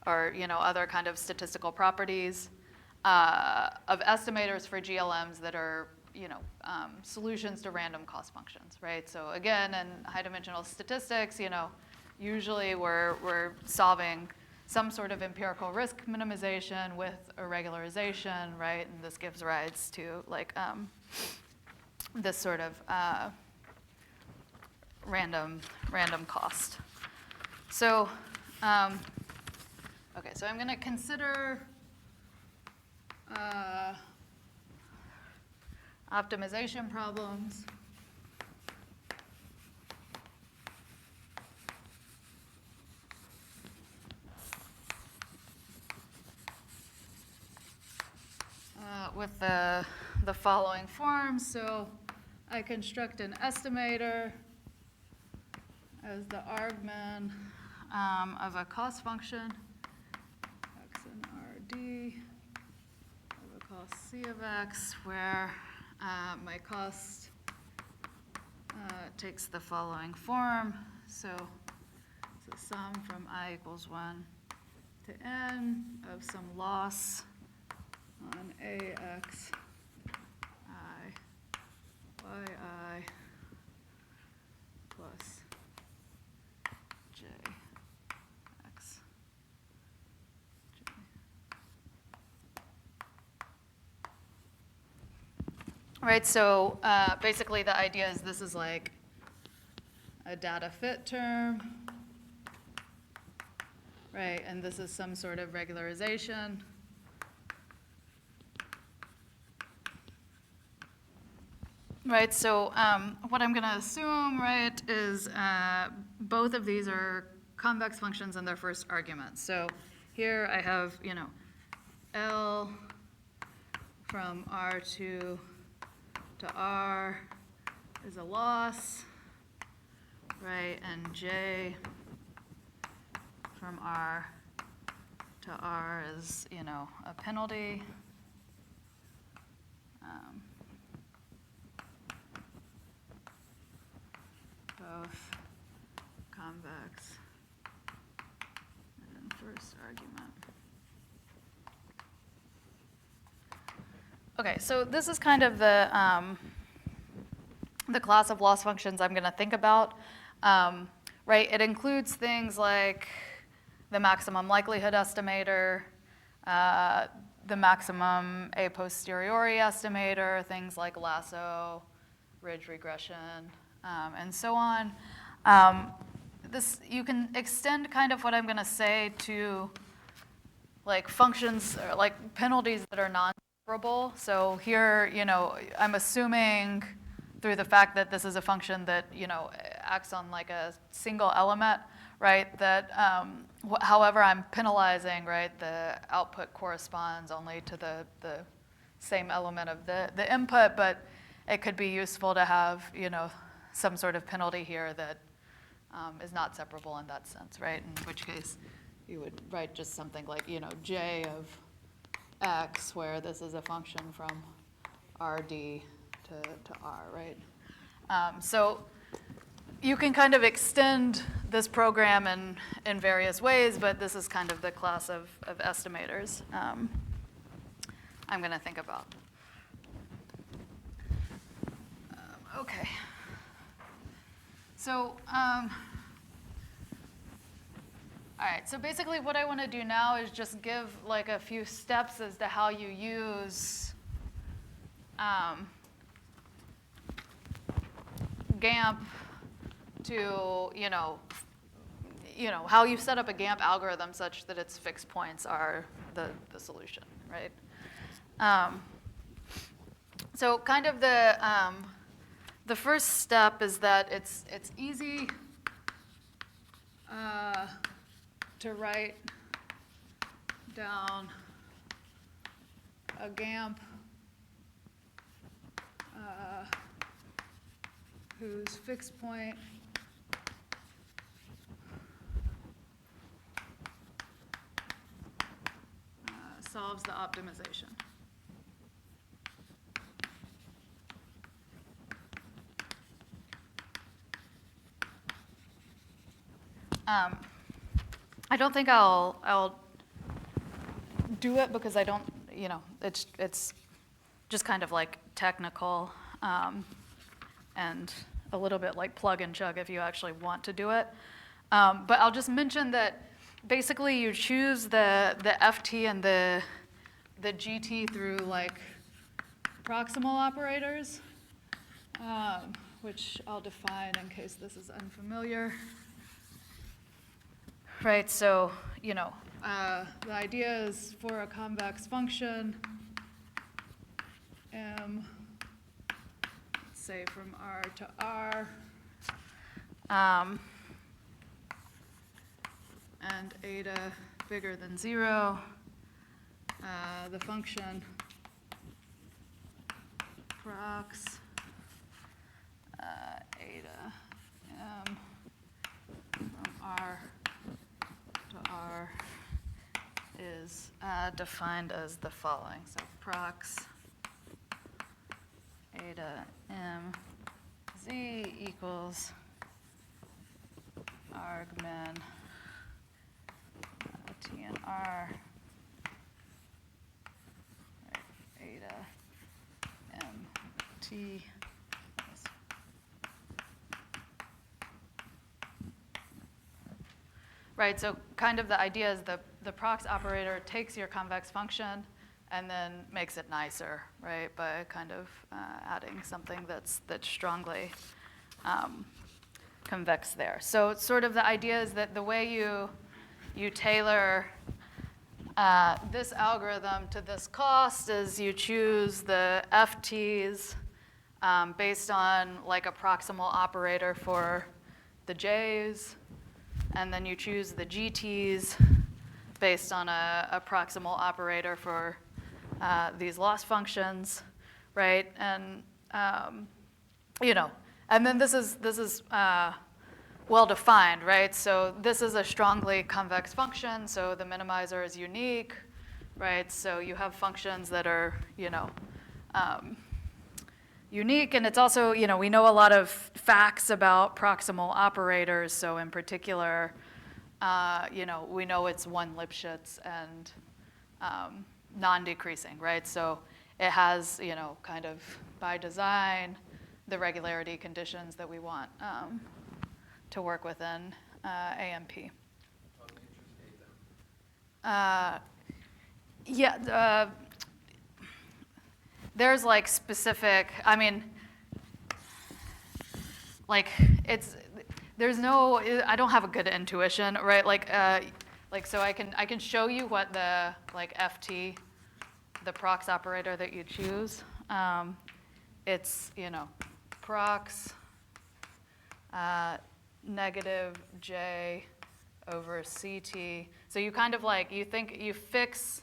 or, you know, other kind of statistical properties of estimators for GLMs that are, you know, solutions to random cost functions, right? So again, in high-dimensional statistics, you know, usually we're solving some sort of empirical risk minimization with a regularization, right? And this gives rise to like this sort of random cost. So, okay, so I'm going to consider optimization problems. With the following forms. So I construct an estimator as the argmin of a cost function, x and rd, of a cost c of x, where my cost takes the following form. So it's a sum from I equals 1 to n of some loss on ax I yi plus jx j. right? So basically the idea is this is like a data fit term, right? And this is some sort of regularization. Right, so what I'm going to assume, right, is both of these are convex functions in their first argument. So here I have, you know, L from R2 to R is a loss, right, and J from R to R is, you know, a penalty. Both convex and first argument. Okay, so this is kind of the class of loss functions I'm going to think about. Right, it includes things like the maximum likelihood estimator, the maximum a posteriori estimator, things like Lasso, ridge regression, and so on. This, you can extend kind of what I'm going to say to like functions, or like penalties that are non-separable. So here, you know, I'm assuming through the fact that this is a function that, you know, acts on like a single element, right, that however I'm penalizing, right, the output corresponds only to the same element of the input, but it could be useful to have, you know, some sort of penalty here that is not separable in that sense, right? In which case, you would write just something like, you know, J of X, where this is a function from RD to R, right? So you can kind of extend this program in various ways, but this is kind of the class of estimators I'm going to think about. Okay. So, all right, so basically what I want to do now is just give like a few steps as to how you use GAMP to, you know, how you set up a GAMP algorithm such that its fixed points are the solution, right? So kind of the first step is that it's easy to write down a GAMP whose fixed point solves the optimization. I don't think I'll do it because I don't, you know, it's just kind of like technical and a little bit like plug and chug if you actually want to do it. But I'll just mention that basically you choose the FT and the GT through like proximal operators, which I'll define in case this is unfamiliar. Right, so, you know, the idea is for a convex function, M, say from R to R, and eta bigger than 0, the function prox eta M from R to R is defined as the following. So prox eta M Z equals argmin T and R, right, eta M T. Right, so kind of the idea is the prox operator takes your convex function and then makes it nicer, right, by kind of adding something that's strongly convex there. So sort of the idea is that the way you tailor this algorithm to this cost is you choose the FTs based on like a proximal operator for the J's, and then you choose the GTs based on a proximal operator for these loss functions, right? And you know, and then this is well defined, right? So this is a strongly convex function, so the minimizer is unique, right? So you have functions that are, you know, unique, and it's also, you know, we know a lot of facts about proximal operators, so in particular, you know, we know it's one Lipschitz and non-decreasing, right? So it has, you know, kind of by design, the regularity conditions that we want to work within AMP. On interest data. Yeah, there's like specific, I mean, like there's no, I don't have a good intuition, right? Like so I can show you what the like FT, the prox operator that you choose. It's, you know, prox negative J over CT. So you kind of like, you think, you fix,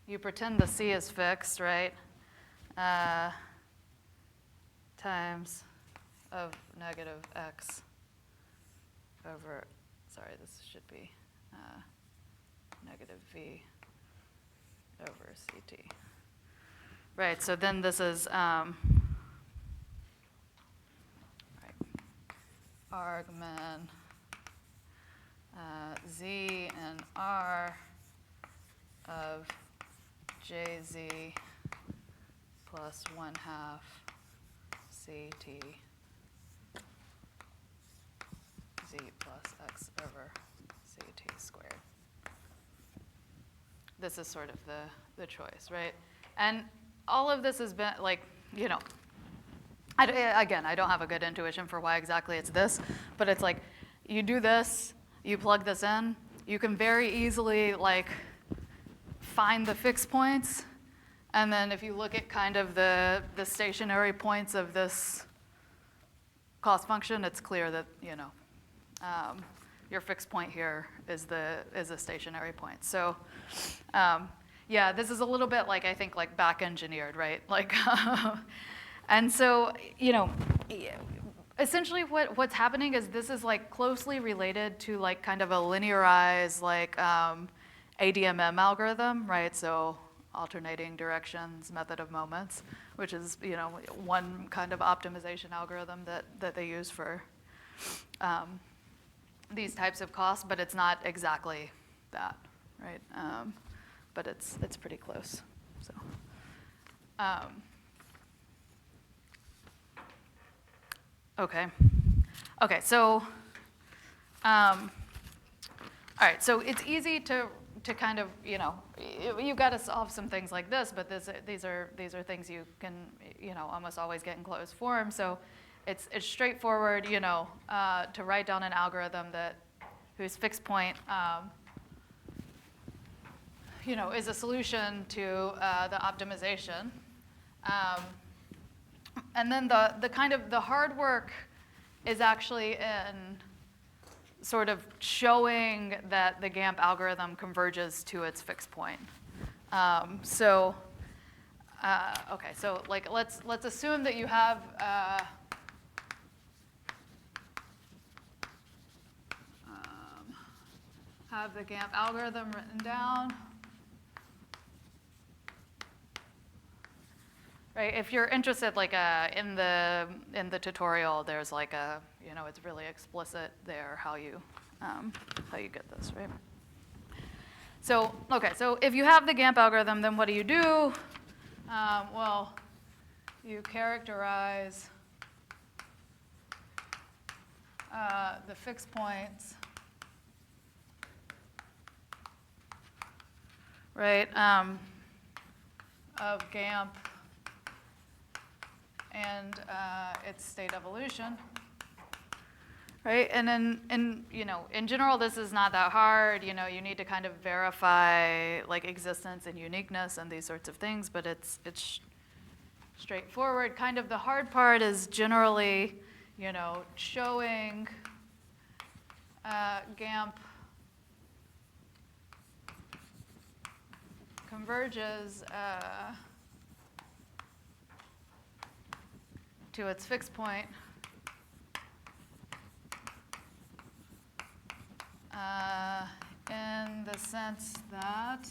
you pretend the C is fixed, right? Times of negative X over, sorry, this should be negative V over CT. Right, so then this is, right, argmin Z and R of JZ plus 1/2 CT Z plus X over CT squared. This is sort of the choice, right? And all of this has been, like, you know, again, I don't have a good intuition for why exactly it's this, but it's like, you do this, you plug this in, you can very easily, like, find the fixed points, and then if you look at kind of the stationary points of this cost function, it's clear that, you know, your fixed point here is a stationary point. So, yeah, this is a little bit like, I think, like back engineered, right? Like, and so, you know, essentially what's happening is this is like closely related to like kind of a linearized like ADMM algorithm, right? So alternating directions, method of moments, which is, you know, one kind of optimization algorithm that they use for these types of costs, but it's not exactly that, right? But it's pretty close. So, okay. So, all right. So it's easy to kind of, you know, you've got to solve some things like this, but these are things you can, you know, almost always get in closed form. So it's straightforward, you know, to write down an algorithm whose fixed point, you know, is a solution to the optimization. And then the kind of the hard work is actually in sort of showing that the GAMP algorithm converges to its fixed point. So, okay, so like let's assume that you have the GAMP algorithm written down. Right, if you're interested, like in the tutorial, there's like a, you know, it's really explicit there how you get this, right? So, okay, so if you have the GAMP algorithm, then what do? Well, you characterize the fixed points, right? of GAMP and its state evolution. Right, and in general, this is not that hard. You need to kind of verify like existence and uniqueness and these sorts of things, but it's straightforward. Kind of the hard part is generally, showing GAMP converges to its fixed point. In the sense that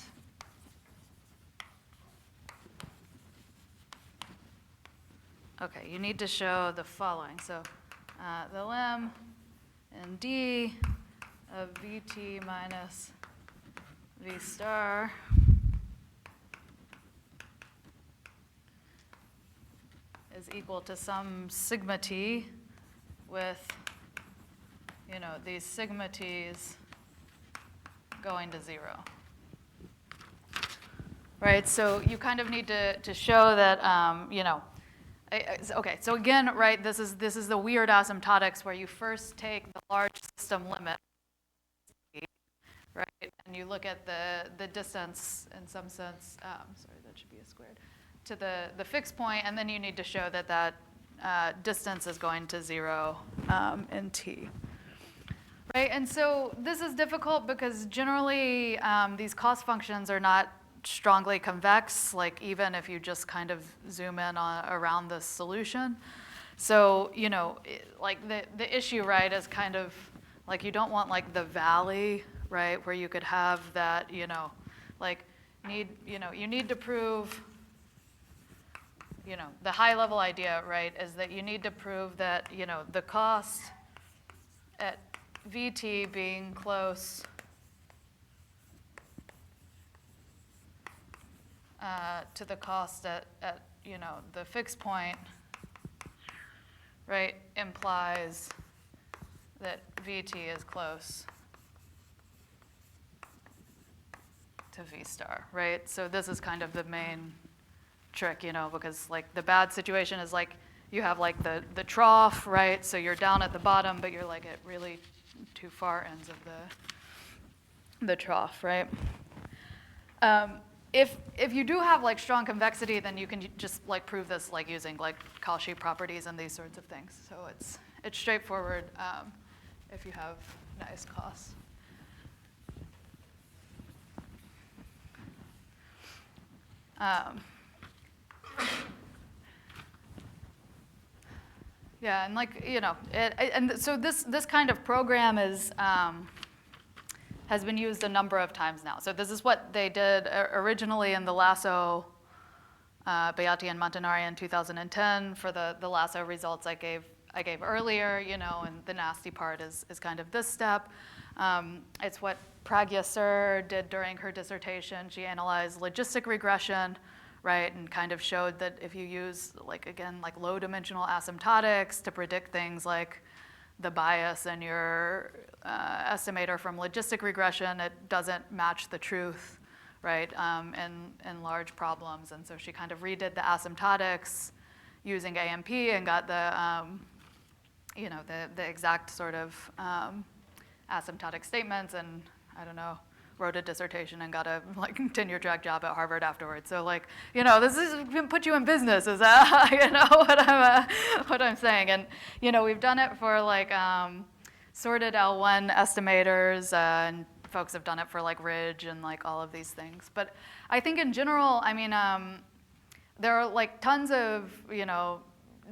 you need to show the following. So the lim in D of Vt minus V star is equal to some sigma t with these sigma t's going to 0. Right, so you kind of need to show that, okay, so again, right, this is the weird asymptotics where you first take the large system limit, right, and you look at the distance in some sense, sorry, that should be a squared, to the fixed point, and then you need to show that distance is going to 0 in t. Right, and so this is difficult because generally these cost functions are not strongly convex, like even if you just kind of zoom in around the solution. So, like the issue, right, is kind of like you don't want like the valley, right, where you could have that, you need to prove, the high level idea, right, is that you need to prove that, the cost at Vt being close to the cost at the fixed point, right, implies that Vt is close to V star, right? So this is kind of the main trick, because like the bad situation is like you have like the trough, right? So you're down at the bottom, but you're like at really two far ends of the trough, right? If you do have like strong convexity, then you can just like prove this like using like Cauchy properties and these sorts of things. So it's straightforward if you have nice costs. Yeah, and like, and so this kind of program is, has been used a number of times now. So this is what they did originally in the Lasso, Beati and Montanari in 2010 for the Lasso results I gave earlier, and the nasty part is kind of this step. It's what Pragya Sir did during her dissertation. She analyzed logistic regression, right, and kind of showed that if you use, like, again, like low-dimensional asymptotics to predict things like the bias in your estimator from logistic regression, it doesn't match the truth, right, in large problems. And so she kind of redid the asymptotics using AMP and got the exact sort of asymptotic statements, and I don't know, wrote a dissertation and got a like tenure track job at Harvard afterwards. So like, this is going to put you in business. Is that what I'm saying? And we've done it for like sorted L1 estimators, and folks have done it for like Ridge and like all of these things. But I think in general, I mean, there are like tons of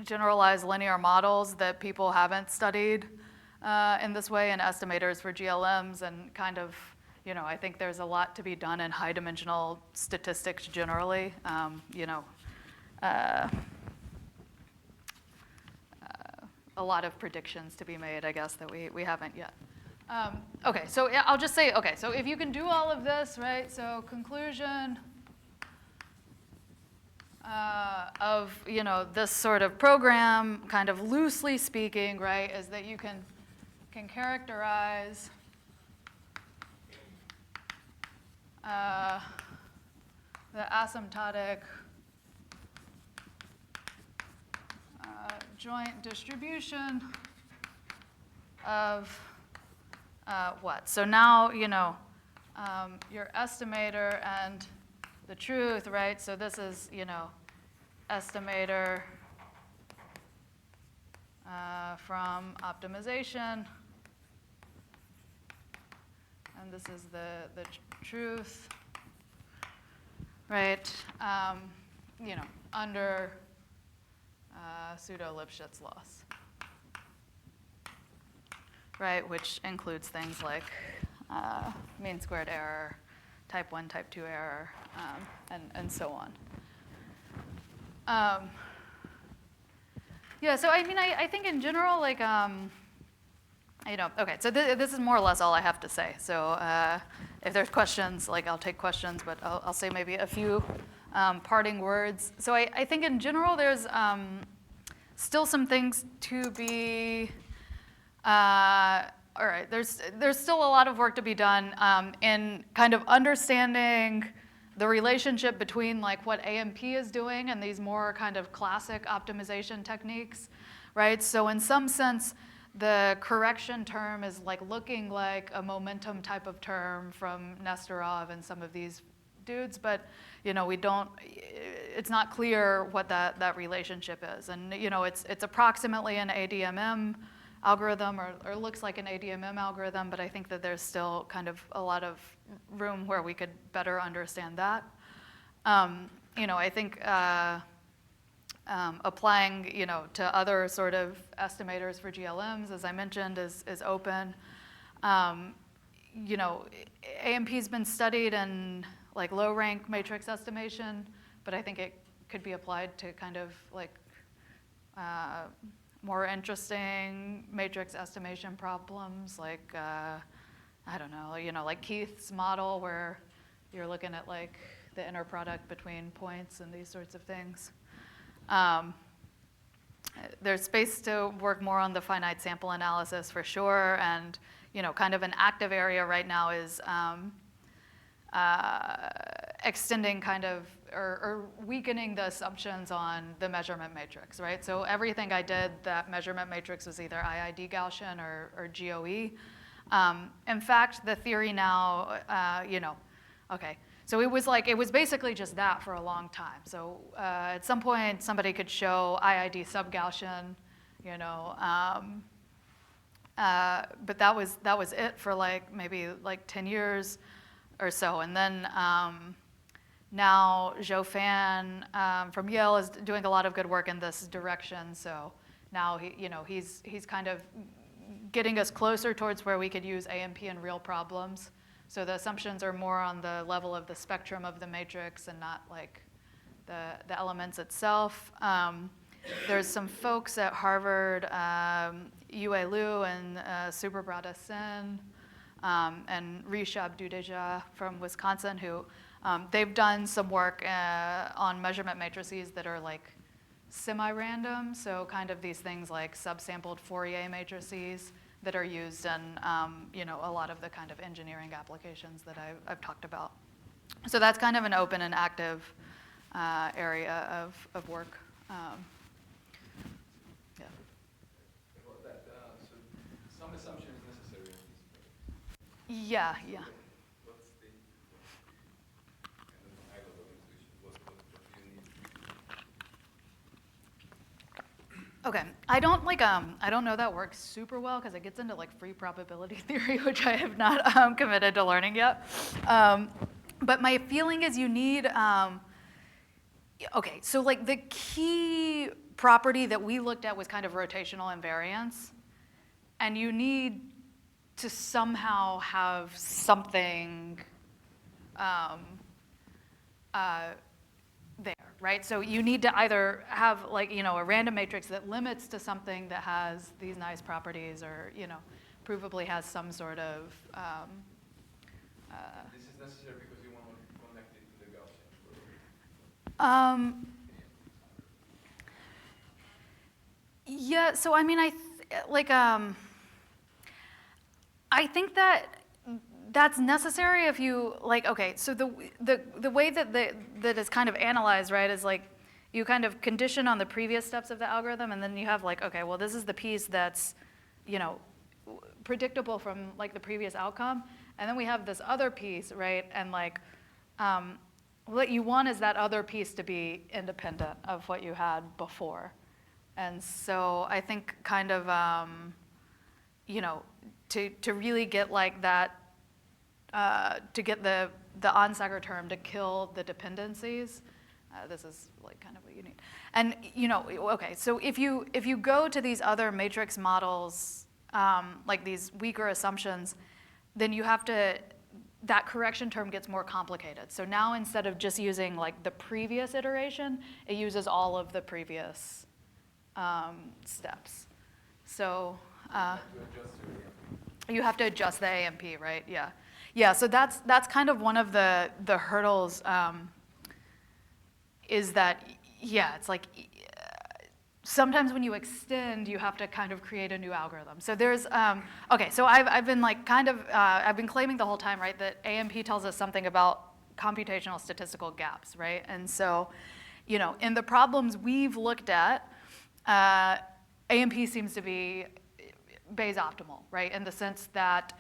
generalized linear models that people haven't studied in this way, and estimators for GLMs, and kind of, I think there's a lot to be done in high dimensional statistics generally. A lot of predictions to be made, I guess, that we haven't yet. Okay, so I'll just say, okay, so if you can do all of this, right, so conclusion of, this sort of program, kind of loosely speaking, right, is that you can characterize the asymptotic joint distribution of what? So now, your estimator and the truth, right? So this is, estimator from optimization. And this is the truth, right? Under pseudo-Lipschitz loss, right? Which includes things like mean squared error, type 1, type 2 error, and so on. Yeah, so I think in general, like, okay, so this is more or less all I have to say. So if there's questions, like, I'll take questions, but I'll say maybe a few parting words. So I think in general, there's still some things to be, all right, there's still a lot of work to be done in kind of understanding the relationship between like what AMP is doing and these more kind of classic optimization techniques, right? So in some sense, the correction term is like looking like a momentum type of term from Nesterov and some of these dudes, but it's not clear what that relationship is. And it's approximately an ADMM algorithm, or looks like an ADMM algorithm, but I think that there's still kind of a lot of room where we could better understand that. I think applying, to other sort of estimators for GLMs, as I mentioned, is open. AMP's been studied in like low rank matrix estimation, but I think it could be applied to kind of like more interesting matrix estimation problems, like I don't know, like Keith's model, where you're looking at like the inner product between points and these sorts of things. There's space to work more on the finite sample analysis for sure, and kind of an active area right now is extending kind of, or weakening the assumptions on the measurement matrix, right? So everything I did, that measurement matrix was either IID Gaussian or GOE. In fact, the theory now, okay, so it was basically just that for a long time. So at some point, somebody could show IID sub-Gaussian, but that was it for like maybe like 10 years or so. And then now Zhou Fan from Yale is doing a lot of good work in this direction. So now he's kind of getting us closer towards where we could use AMP in real problems. So the assumptions are more on the level of the spectrum of the matrix and not like the elements itself. There's some folks at Harvard, Yue Liu and Subrabrata Sen, and Rishab Dudeja from Wisconsin, who they've done some work on measurement matrices that are like semi-random, so kind of these things like subsampled Fourier matrices that are used in a lot of the kind of engineering applications that I've talked about. So that's kind of an open and active area of work. Yeah. About that, so some assumption is necessary in this case. Yeah. What's the kind of high-level intuition? What do you need? Okay, I don't know that works super well because it gets into like free probability theory, which I have not committed to learning yet. But my feeling is you need, okay, so like the key property that we looked at was kind of rotational invariance, and you need to somehow have something there, right? So you need to either have like, a random matrix that limits to something that has these nice properties, or, provably has some sort of, This is necessary because you want to connect it to the Gaussian. Yeah, so I mean, I think that that's necessary if you, like, okay, so the way that is kind of analyzed, right, is like, you kind of condition on the previous steps of the algorithm, and then you have like, okay, well, this is the piece that's, you know, predictable from like the previous outcome, and then we have this other piece, right? And like, what you want is that other piece to be independent of what you had before. And so I think kind of, you know, to really get like that, to get the on-Sager term to kill the dependencies, this is like kind of what you need. And you know, okay, so if you go to these other matrix models, like these weaker assumptions, then you have to, that correction term gets more complicated. So now instead of just using like the previous iteration, it uses all of the previous steps. So you have to adjust the AMP, right? Yeah. Yeah, so that's kind of one of the hurdles, is that, yeah, it's like, sometimes when you extend, you have to kind of create a new algorithm. So there's, okay, so I've been like kind of, I've been claiming the whole time, right, that AMP tells us something about computational statistical gaps, right? And so, you know, in the problems we've looked at, AMP seems to be Bayes optimal, right? In the sense that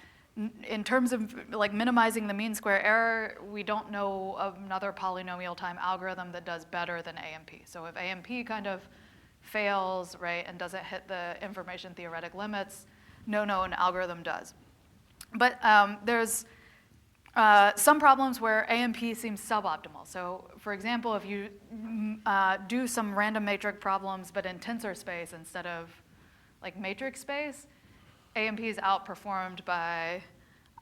in terms of like minimizing the mean square error, we don't know of another polynomial time algorithm that does better than AMP. So if AMP kind of fails, right, and doesn't hit the information theoretic limits, no known algorithm does. But there's some problems where AMP seems suboptimal. So for example, if you do some random matrix problems, but in tensor space instead of like matrix space, AMP is outperformed by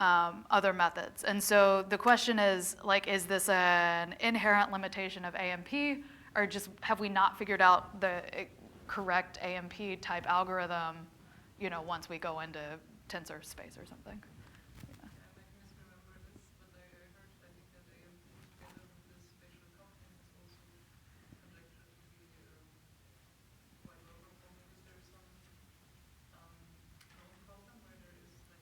other methods. And so the question is, like, is this an inherent limitation of AMP, or just have we not figured out the correct AMP type algorithm, you know, once we go into tensor space or something? Yeah, I might misremember this, but I heard, I think that AMP together with this spatial coupling is also conjectured to be quite well performing. Is there some known problem where there is like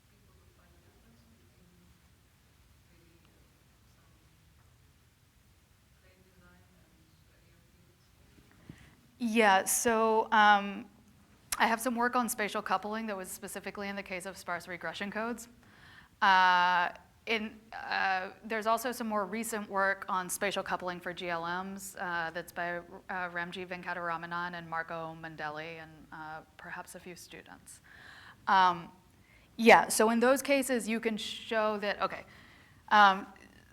people who find a difference between maybe some plane design and AMP with spatial? Yeah, so I have some work on spatial coupling that was specifically in the case of sparse regression codes. There's also some more recent work on spatial coupling for GLMs that's by Ramji Venkataramanan and Marco Mandelli and perhaps a few students. Yeah, so in those cases, you can show that, okay,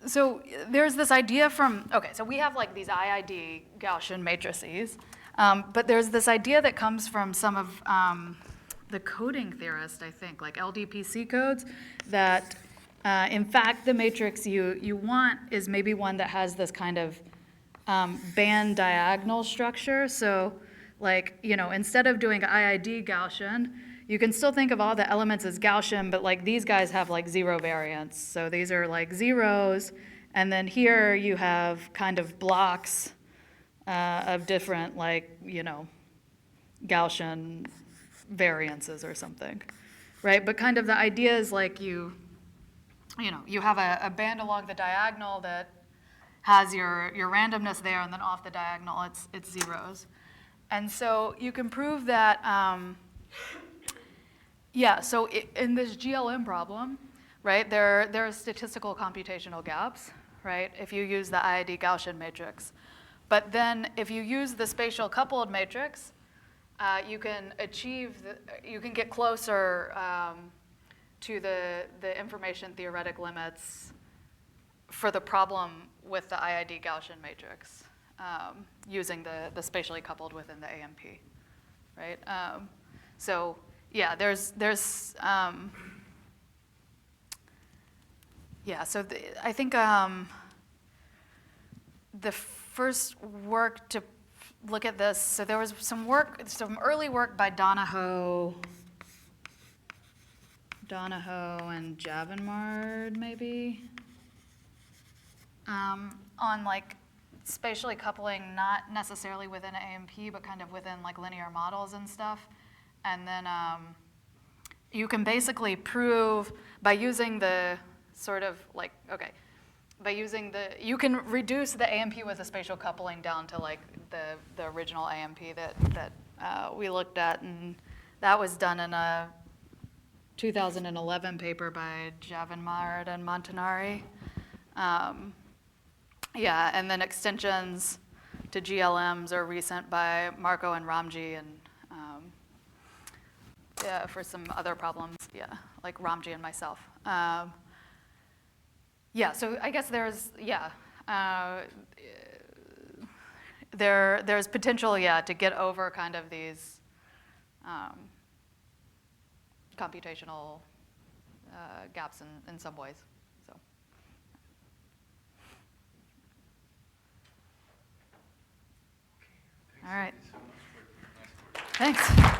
so there's this idea from, okay, so we have like these IID Gaussian matrices, but there's this idea that comes from some of the coding theorists, I think, like LDPC codes, that in fact the matrix you want is maybe one that has this kind of band diagonal structure. So like, you know, instead of doing IID Gaussian, you can still think of all the elements as Gaussian, but like these guys have like zero variance. So these are like zeros, and then here you have kind of blocks of different, like, you know, Gaussian variances or something, right? But kind of the idea is like you know, you have a band along the diagonal that has your randomness there, and then off the diagonal it's zeros. And so you can prove that, yeah, so in this GLM problem, right, there are statistical computational gaps, right, if you use the IID Gaussian matrix. But then if you use the spatial coupled matrix, you can you can get closer to the information theoretic limits for the problem with the IID Gaussian matrix, using the spatially coupled within the AMP, right? So yeah, there's yeah, so I think the first work to look at this, so there was some early work by Donahoe and Javanmard, maybe, on like spatially coupling, not necessarily within AMP, but kind of within like linear models and stuff. And then you can basically prove by using the sort of like, okay, by using you can reduce the AMP with a spatial coupling down to like the original AMP that we looked at, and that was done in a 2011 paper by Javanmard and Montanari. Yeah, and then extensions to GLMs are recent by Marco and Ramji, and yeah, for some other problems, yeah, like Ramji and myself. Yeah, so I guess there's, yeah, there's potential, yeah, to get over kind of these computational gaps in some ways. So. All right. Thanks so much for nice work. Thanks.